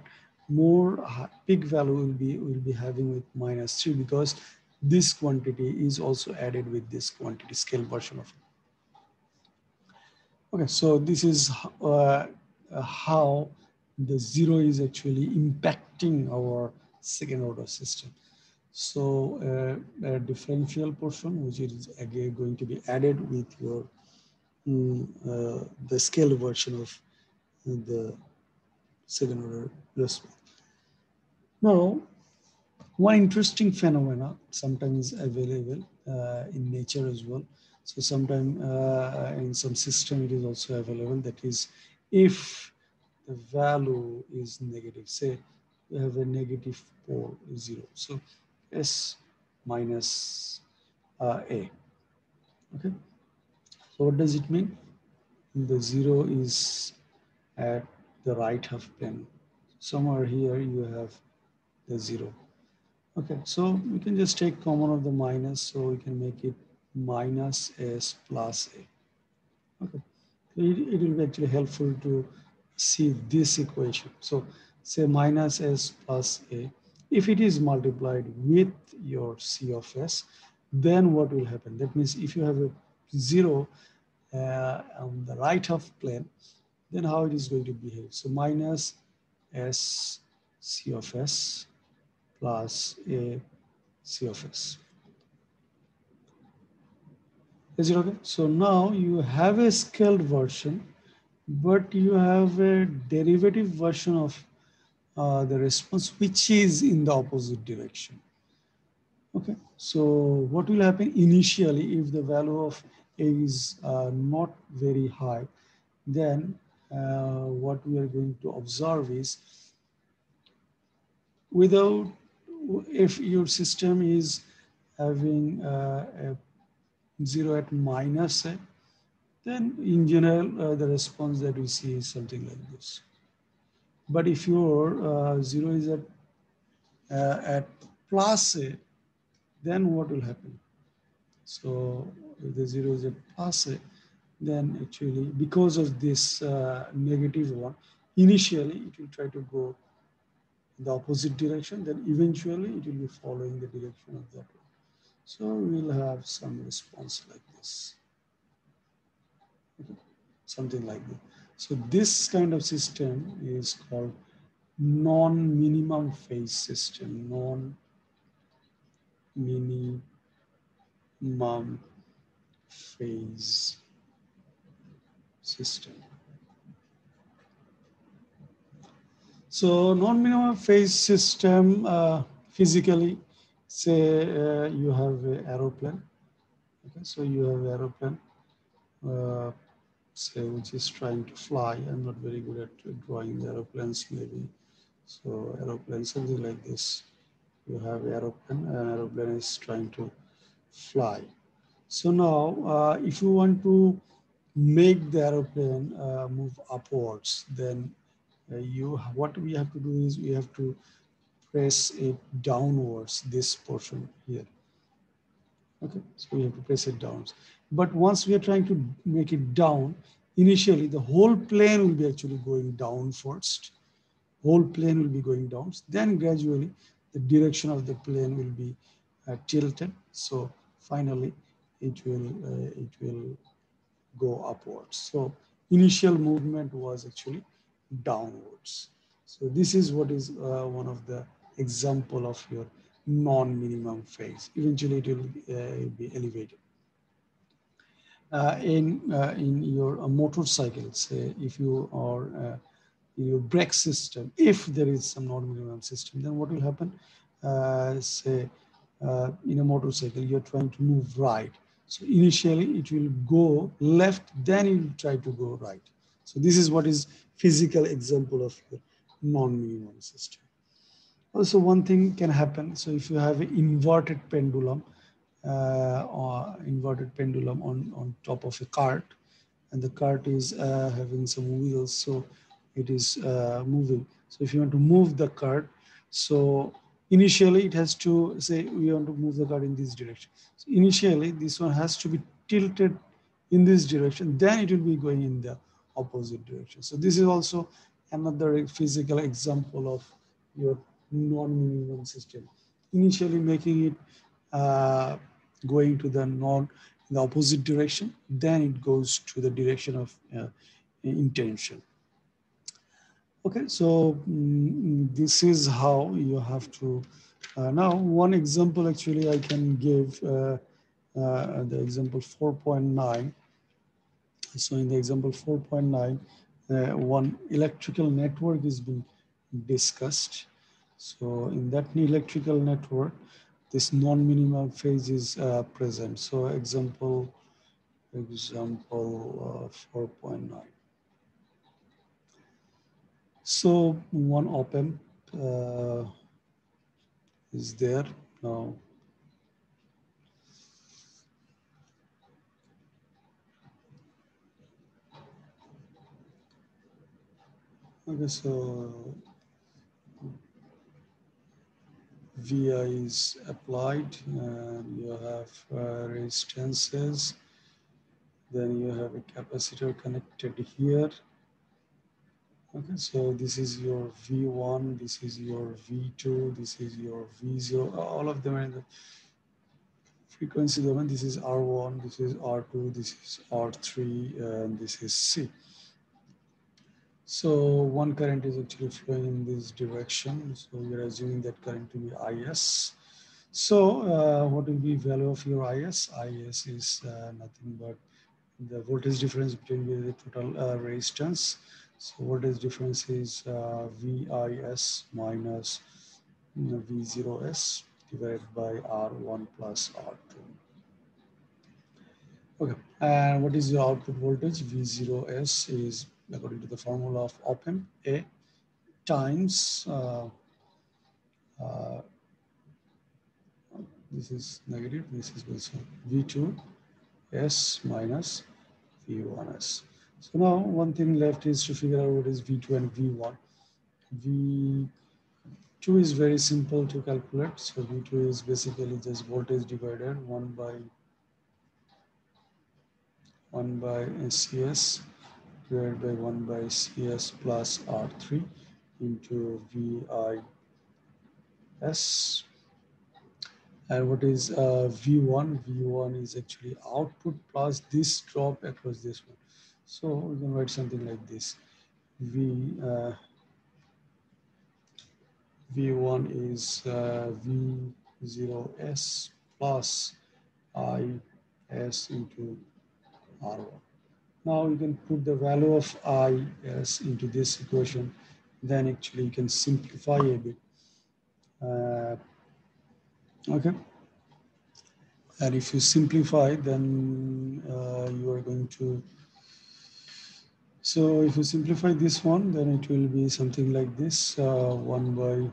[SPEAKER 1] more peak value will be having with minus 3 because this quantity is also added with this quantity scale version of it. Okay, so this is how the zero is actually impacting our second order system. So a differential portion, which is again going to be added with your the scale version of the second order response. Now, one interesting phenomena sometimes available in nature as well. So sometimes in some system it is also available. That is, if the value is negative, say we have a negative pole 0. So S minus A. Okay. So what does it mean? The 0 is at the right half plane. Somewhere here you have the 0. Okay, so we can just take common of the minus, so we can make it minus S plus A. Okay, it will be actually helpful to see this equation. So say minus S plus A, if it is multiplied with your C of S, then what will happen? That means if you have a 0 on the right half plane, then how it is going to behave? So minus S C of S plus A C of S. Is it okay? So now you have a scaled version, but you have a derivative version of the response, which is in the opposite direction. Okay, so what will happen initially if the value of A is not very high, then what we are going to observe is without, if your system is having a 0 at minus A, then in general, the response that we see is something like this. But if your 0 is at plus A, then what will happen? So if the 0 is at plus A, then actually because of this negative one, initially it will try to go in the opposite direction, then eventually it will be following the direction of that one. So we'll have some response like this. Okay. Something like that. So this kind of system is called non-minimum phase system, non-minimum phase system. So non-minimum phase system, physically, say you have an aeroplane. Okay, so you have aeroplane, uh, say which is trying to fly. I'm not very good at drawing the aeroplanes maybe. So aeroplane, something like this. You have aeroplane, and aeroplane is trying to fly. So now, if you want to make the aeroplane move upwards, then you what we have to do is we have to press it downwards, this portion here. Okay, so we have to press it down. But once we are trying to make it down, initially the whole plane will be actually going down first. Whole plane will be going down. Then gradually the direction of the plane will be tilted. So finally it will go upwards. So initial movement was actually downwards. So this is what is one of the example of your non-minimum phase. Eventually it will be elevated. In your motorcycle, say if you are in your brake system, if there is some non-minimum system, then what will happen? Say in a motorcycle, you're trying to move right. So initially it will go left, then it will try to go right. So this is what is physical example of your non-minimum system. Also, one thing can happen. So if you have an inverted pendulum on top of a cart, and the cart is having some wheels, so it is moving. So if you want to move the cart, so initially it has to say we want to move the cart in this direction. So initially this one has to be tilted in this direction, then it will be going in the opposite direction. So this is also another physical example of your non-minimum system. Initially making it going to the in the opposite direction, then it goes to the direction of intention. Okay, so this is how you have to. Now, one example actually I can give the example 4.9. So in the example 4.9, one electrical network is being discussed. So in that electrical network, this non-minimum phase is present. So example 4.9. So one op-amp is there now. Okay, so VI is applied, and you have resistances. Then you have a capacitor connected here. Okay, so this is your V1, this is your V2, this is your V0. All of them are in the frequency domain. This is R1, this is R2, this is R3, and this is C. So one current is actually flowing in this direction. So we are assuming that current to be IS. So what will be value of your IS? IS is nothing but the voltage difference between the total resistance. So voltage difference is VIS minus V0S divided by R1 plus R2. Okay, and what is your output voltage? V0S is according to the formula of op-amp, A times uh, this is negative, this is also V2S minus V1S. So now one thing left is to figure out what is V2 and V1. V2 is very simple to calculate. So V2 is basically just voltage divided 1 by CS divided by 1 by CS plus R3 into VIS. And what is V1? V1 is actually output plus this drop across this one. So we can write something like this. V1 is V0S plus IS into R1. Now you can put the value of IS into this equation. then actually you can simplify a bit. Okay, and if you simplify, then you are going to, so if you simplify this one, then it will be something like this, 1 by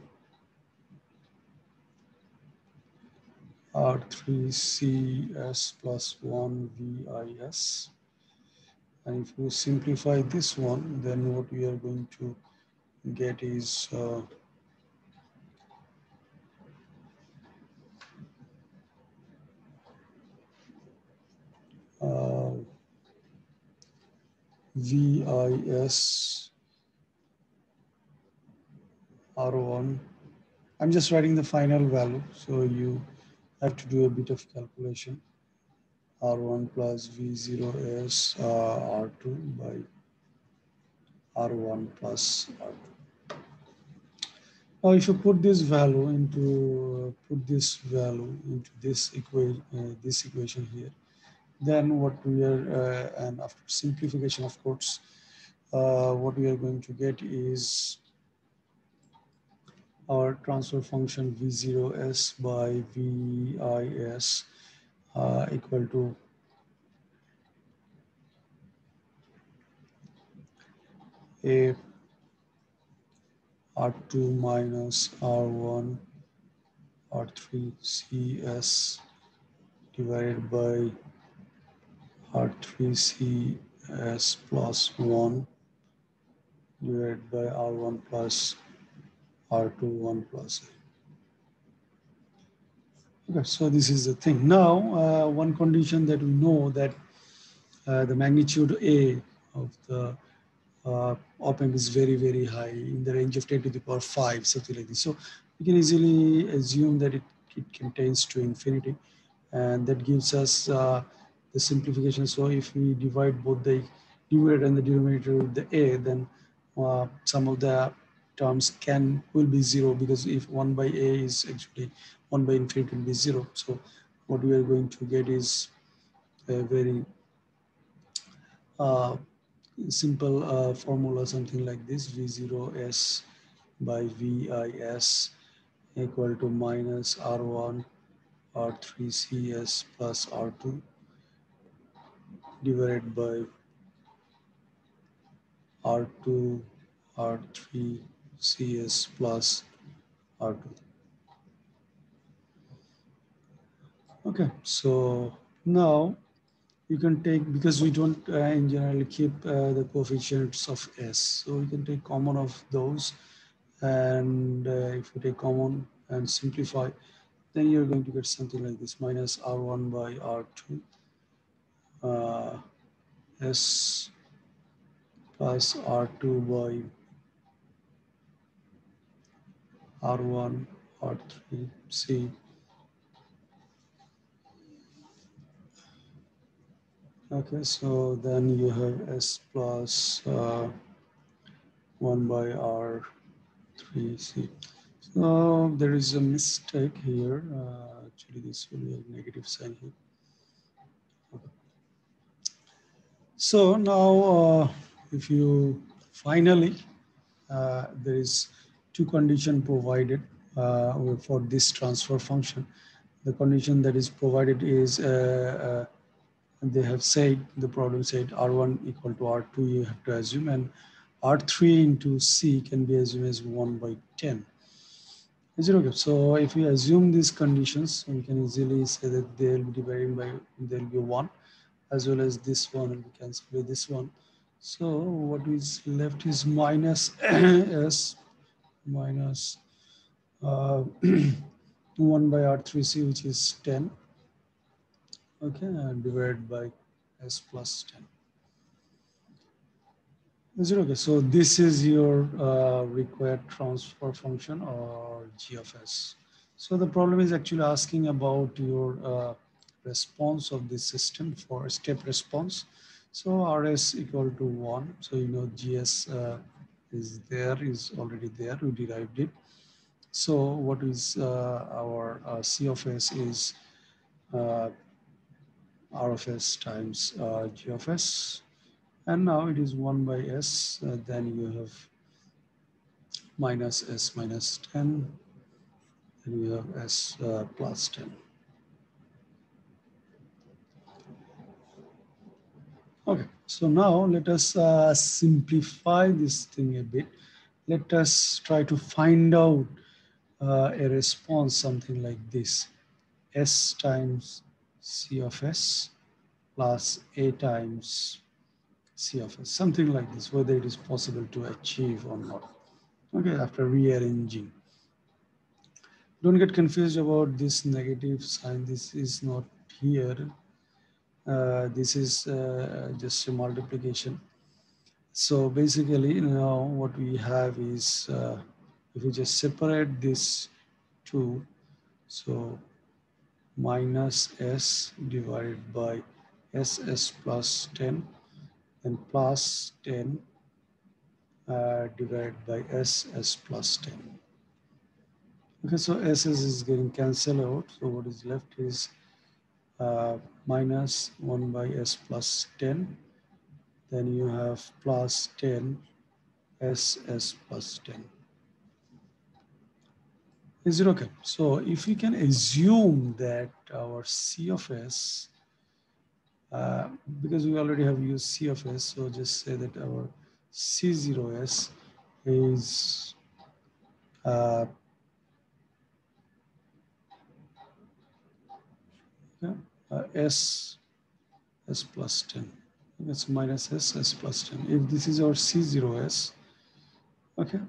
[SPEAKER 1] R3CS plus 1 VIS. And if you simplify this one, then what we are going to get is uh, VIS R1. I'm just writing the final value, so you have to do a bit of calculation. R1 plus V0S R2 by R1 plus R2. Now, if you put this value into this equation here, then what we are and after simplification, of course, what we are going to get is our transfer function V0S by VIS equal to a R2 minus R1 R3 CS divided by R3 CS plus 1 divided by R1 plus R2 1 plus A. Okay, so this is the thing. Now, one condition that we know that the magnitude A of the op-amp is very, very high, in the range of 10 to the power 5, something like this. So we can easily assume that it contains to infinity, and that gives us the simplification. So if we divide both the numerator and the denominator with the A, then some of the terms will be 0, because if 1 by A is actually 1 by infinity will be 0. So what we are going to get is a very uh, simple formula, something like this: V0S by VIS equal to minus R1 R3CS plus R2 divided by R2 R3CS plus R2. Okay, so now you can take, because we don't in general keep the coefficients of S, so we can take common of those, and if you take common and simplify, then you're going to get something like this: minus R1 by R2 S plus R2 by R1 R3 C. Okay, so then you have S plus 1 by R3 C. So there is a mistake here. Actually, this will be a negative sign here. Okay. So now, if you finally, there is two conditions provided for this transfer function. The condition that is provided is they have said, the problem said R1 equal to R2 you have to assume, and R3 into C can be assumed as 1 by 10. Is it okay? So if we assume these conditions, we can easily say that they will be divided by, there will be 1, as well as this one will be cancelled with this one. So what is left is minus S minus 1 by R3C, which is 10. Okay, and divided by S plus 10. Is it okay? So this is your required transfer function, or G of S. So the problem is actually asking about your response of this system for step response. So RS equal to 1. So you know GS is already there. We derived it. So what is our C of S is R of S times G of S. And now it is 1 by S. Then you have minus s minus 10, and we have s plus 10. Okay, so now let us simplify this thing a bit. Let us try to find out a response something like this: s times c of s plus a times c of s, something like this, whether it is possible to achieve or not. Okay, after rearranging. Don't get confused about this negative sign. This is not here. This is just a multiplication. So basically now what we have is, if we just separate this two, so minus s divided by ss plus 10 and plus 10 divided by ss plus 10. Okay, so ss is getting cancelled out. So what is left is minus 1 by s plus 10. Then you have plus 10 ss plus 10. Is it okay? So if we can assume that our C of S, because we already have used C of S, so just say that our C0S is yeah, S plus 10. That's minus S plus 10. If this is our C0S, okay,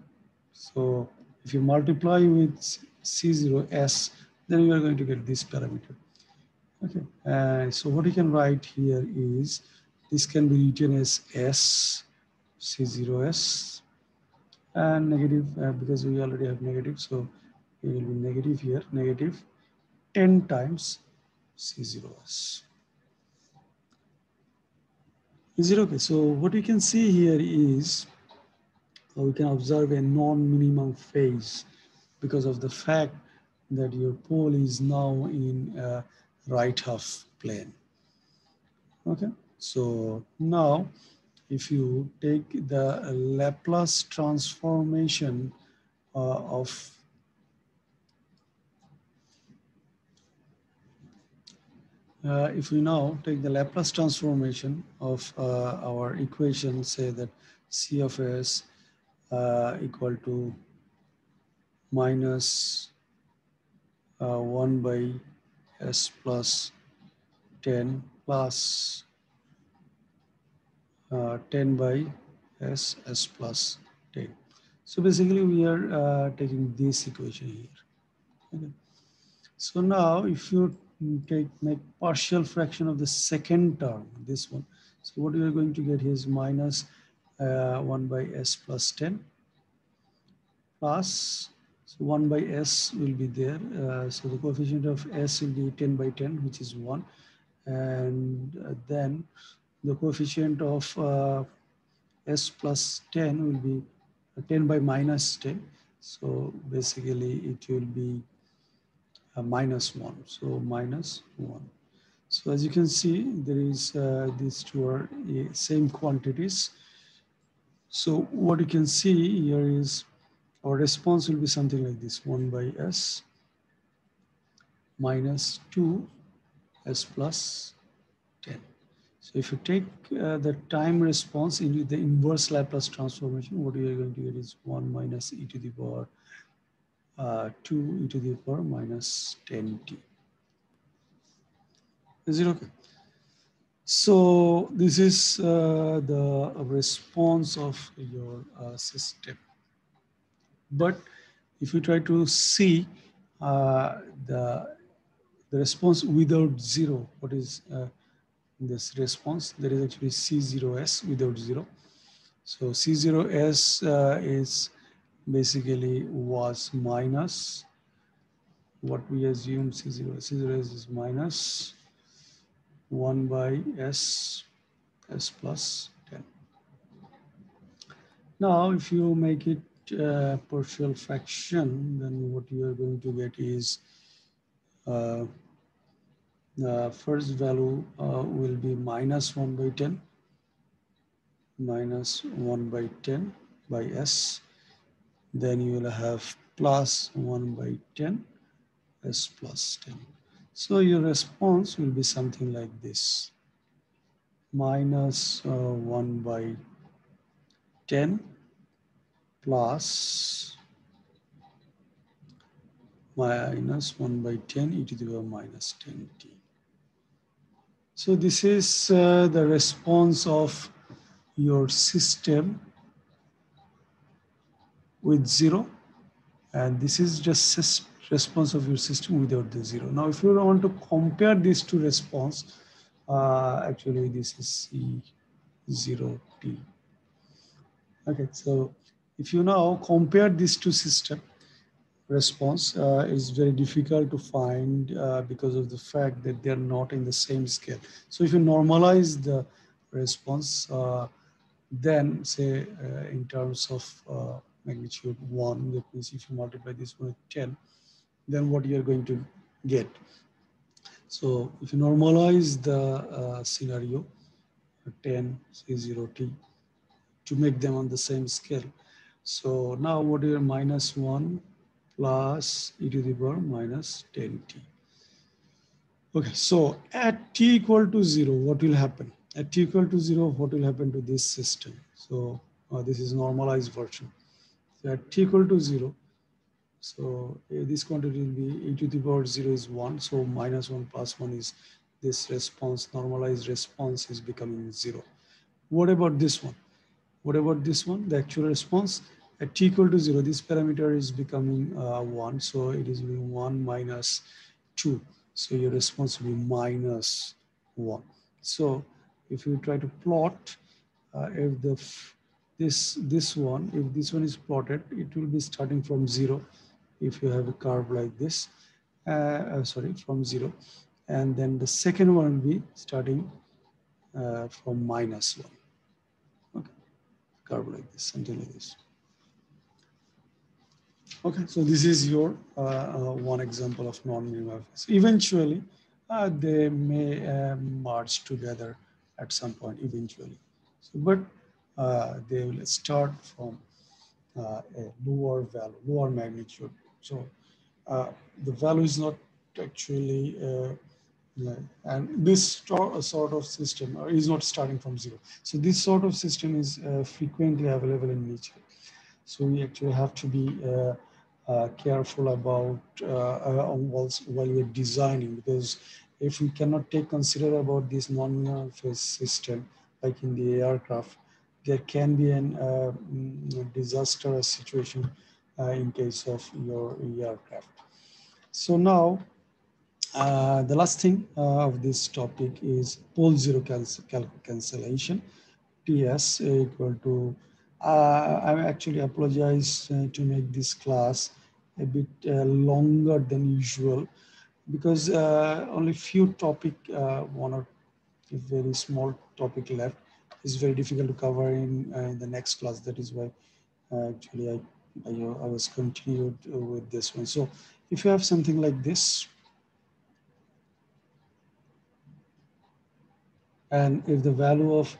[SPEAKER 1] so if you multiply with C0S, then you are going to get this parameter. Okay, so what you can write here is, this can be written as S C0S and negative, because we already have negative, so it will be negative here, negative 10 times C0S. Is it okay? So what we can see here is, we can observe a non-minimum phase because of the fact that your pole is now in right half plane. Okay, so now if you take the Laplace transformation of if we now take the Laplace transformation of our equation, say that C of S equal to minus 1 by S plus 10 plus 10 by S plus 10. So basically we are taking this equation here. Okay. So now if you make partial fraction of the second term, this one, so what you are going to get is minus 1 by S plus 10 plus, so 1 by S will be there. So the coefficient of S will be 10 by 10, which is 1. And then the coefficient of S plus 10 will be 10 by minus 10. So basically it will be minus 1. So minus 1. So as you can see, there is these two are same quantities. So what you can see here is our response will be something like this: 1 by S minus 2 S plus 10. So if you take the time response into the inverse Laplace transformation, what we are going to get is 1 minus e to the power 2 e to the power minus 10t. Is it okay? So this is the response of your system. But if you try to see the response without zero, what is this response? There is actually C0S without zero. So C0S is basically was minus what we assume C0S. C0S is minus 1 by S plus 10. Now, if you make it partial fraction, then what you are going to get is the first value will be minus 1 by 10, minus 1 by 10 by S. then you will have plus 1 by 10 s plus 10. So your response will be something like this: minus 1 by 10 plus minus 1 by 10 e to the power minus 10t. So this is the response of your system with 0, and this is just response of your system without the 0. Now if you want to compare these two response, actually this is C0t. Okay, so if you now compare these two system response, is very difficult to find because of the fact that they are not in the same scale. So if you normalize the response, then say in terms of magnitude 1, that means if you multiply this one with 10, then what you are going to get. So if you normalize the scenario 10 C0t to make them on the same scale. So now what is minus 1 plus e to the power minus 10t. Okay, so at t equal to 0, what will happen? At t equal to 0, what will happen to this system? So this is normalized version. So at t equal to 0, so this quantity will be e to the power 0 is 1. So minus 1 plus 1 is this response, normalized response is becoming 0. What about this one? What about this one? The actual response at t equal to 0, this parameter is becoming 1. So it is being 1 minus 2. So your response will be minus 1. So if you try to plot, if this one, if this one is plotted, it will be starting from 0. If you have a curve like this, sorry, from 0. And then the second one will be starting from minus 1. Okay, curve like this, something like this. Okay, so this is your one example of non-minimal phase. Eventually, they may merge together at some point eventually. So, but they will start from a lower value, lower magnitude. So the value is not actually, and this sort of system is not starting from 0. So this sort of system is frequently available in nature. So we actually have to be careful about while we're designing, because if we cannot take consider about this non-linear phase system, like in the aircraft, there can be an disastrous situation in case of your aircraft. So now the last thing of this topic is pole zero cancellation. TS equal to, I actually apologize to make this class a bit longer than usual, because only few topic, one or a very small topic left is very difficult to cover in the next class. That is why actually I was continued with this one. So if you have something like this, and if the value of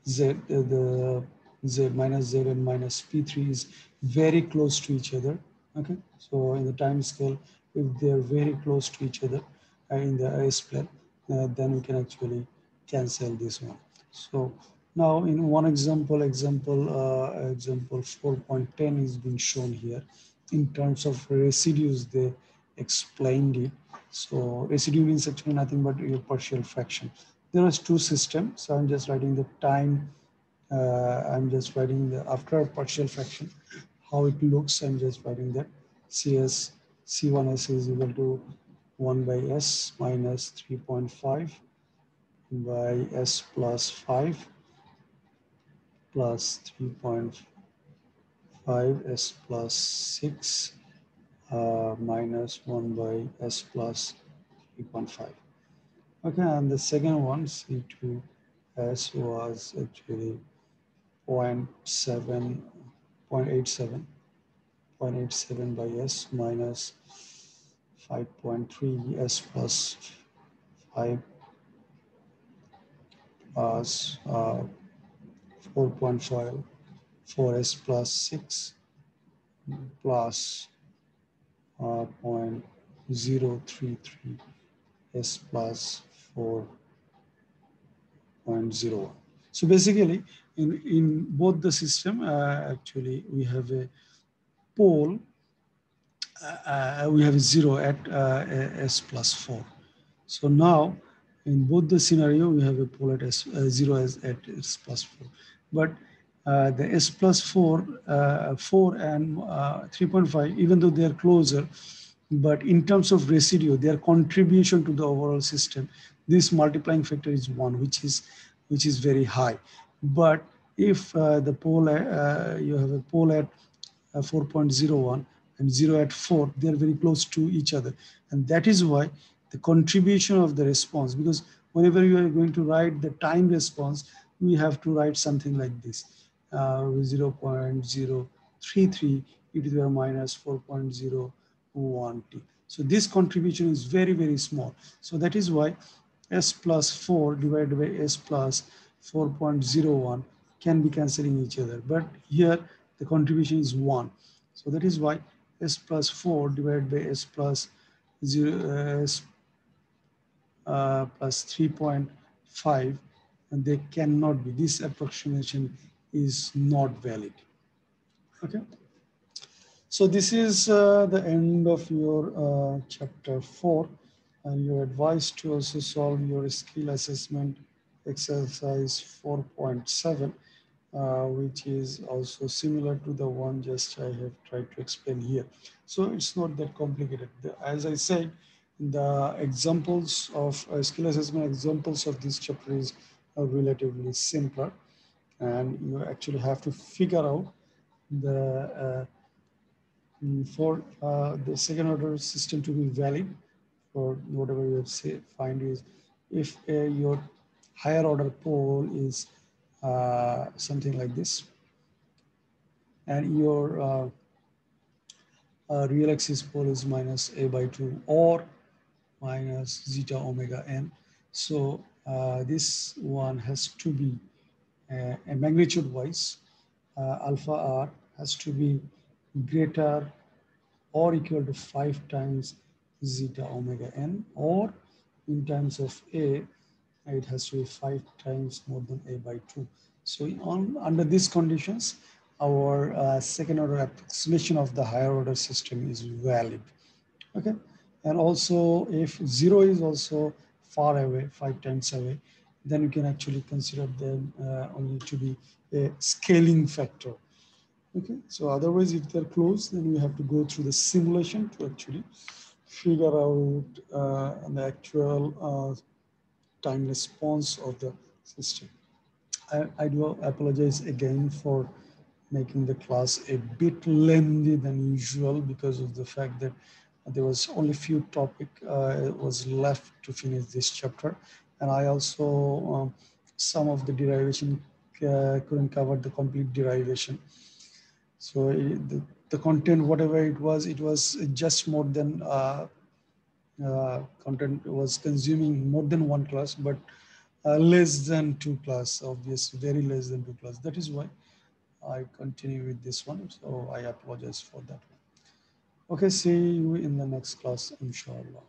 [SPEAKER 1] z, the z minus z and minus p3 is very close to each other, okay, so in the time scale, if they are very close to each other in the s plane, then we can actually cancel this one. So now in one example 4.10 is being shown here. In terms of residues, they explained it. So residue means actually nothing but your partial fraction. There is two systems, so I'm just writing the time, I'm just writing the after partial fraction, how it looks. I'm just writing that CS C1S is equal to 1 by S minus 3.5 by S plus 5 plus 3.5 S plus 6 minus 1 by S plus 3.5. Okay, and the second one, C2S, was actually 0.7, 0.87 by S minus 5.3 S plus 5 plus 4.5 4S plus 6 plus 0.033 s plus 4.01. So basically, in both the system, actually we have a pole, we have a 0 at s plus 4. So now, in both the scenario, we have a pole at s 0 as at s plus 4. But the s plus 4, 4 and 3.5, even though they are closer, but in terms of residue, their contribution to the overall system, this multiplying factor is 1, which is very high. But if the pole, you have a pole at 4.01 and 0 at 4, they are very close to each other. And that is why the contribution of the response, because whenever you are going to write the time response, we have to write something like this, 0.033 e to the power minus 4.01 t. So this contribution is very, very small. So that is why s plus 4 divided by s plus 4.01 can be cancelling each other. But here the contribution is 1. So that is why s plus 4 divided by s plus 0, s plus 3.5, and they cannot be. This approximation is not valid. Okay. So this is the end of your chapter 4, and you're advised to also solve your skill assessment exercise 4.7, which is also similar to the one just I have tried to explain here. So it's not that complicated. As I said, the examples of skill assessment examples of this chapter is relatively simpler, and you actually have to figure out the for the second order system to be valid, for whatever you have find is if your higher order pole is something like this, and your real axis pole is minus a by 2 or minus zeta omega n. So this one has to be a magnitude wise, alpha r has to be greater or equal to 5 times zeta omega n, or in terms of a, it has to be 5 times more than a by 2. So under these conditions, our second order approximation of the higher order system is valid. Okay, and also if 0 is also far away, 5 times away, then you can actually consider them only to be a scaling factor. Okay, so otherwise if they're close, then we have to go through the simulation to actually figure out the actual time response of the system. I do apologize again for making the class a bit lengthy than usual because of the fact that there was only few topic was left to finish this chapter, and I also some of the derivation couldn't cover the complete derivation. So the content, whatever it was just more than content was consuming more than one class, but less than 2 class, obviously, very less than 2 class. That is why I continue with this one. So I apologize for that one. Okay, see you in the next class, inshallah.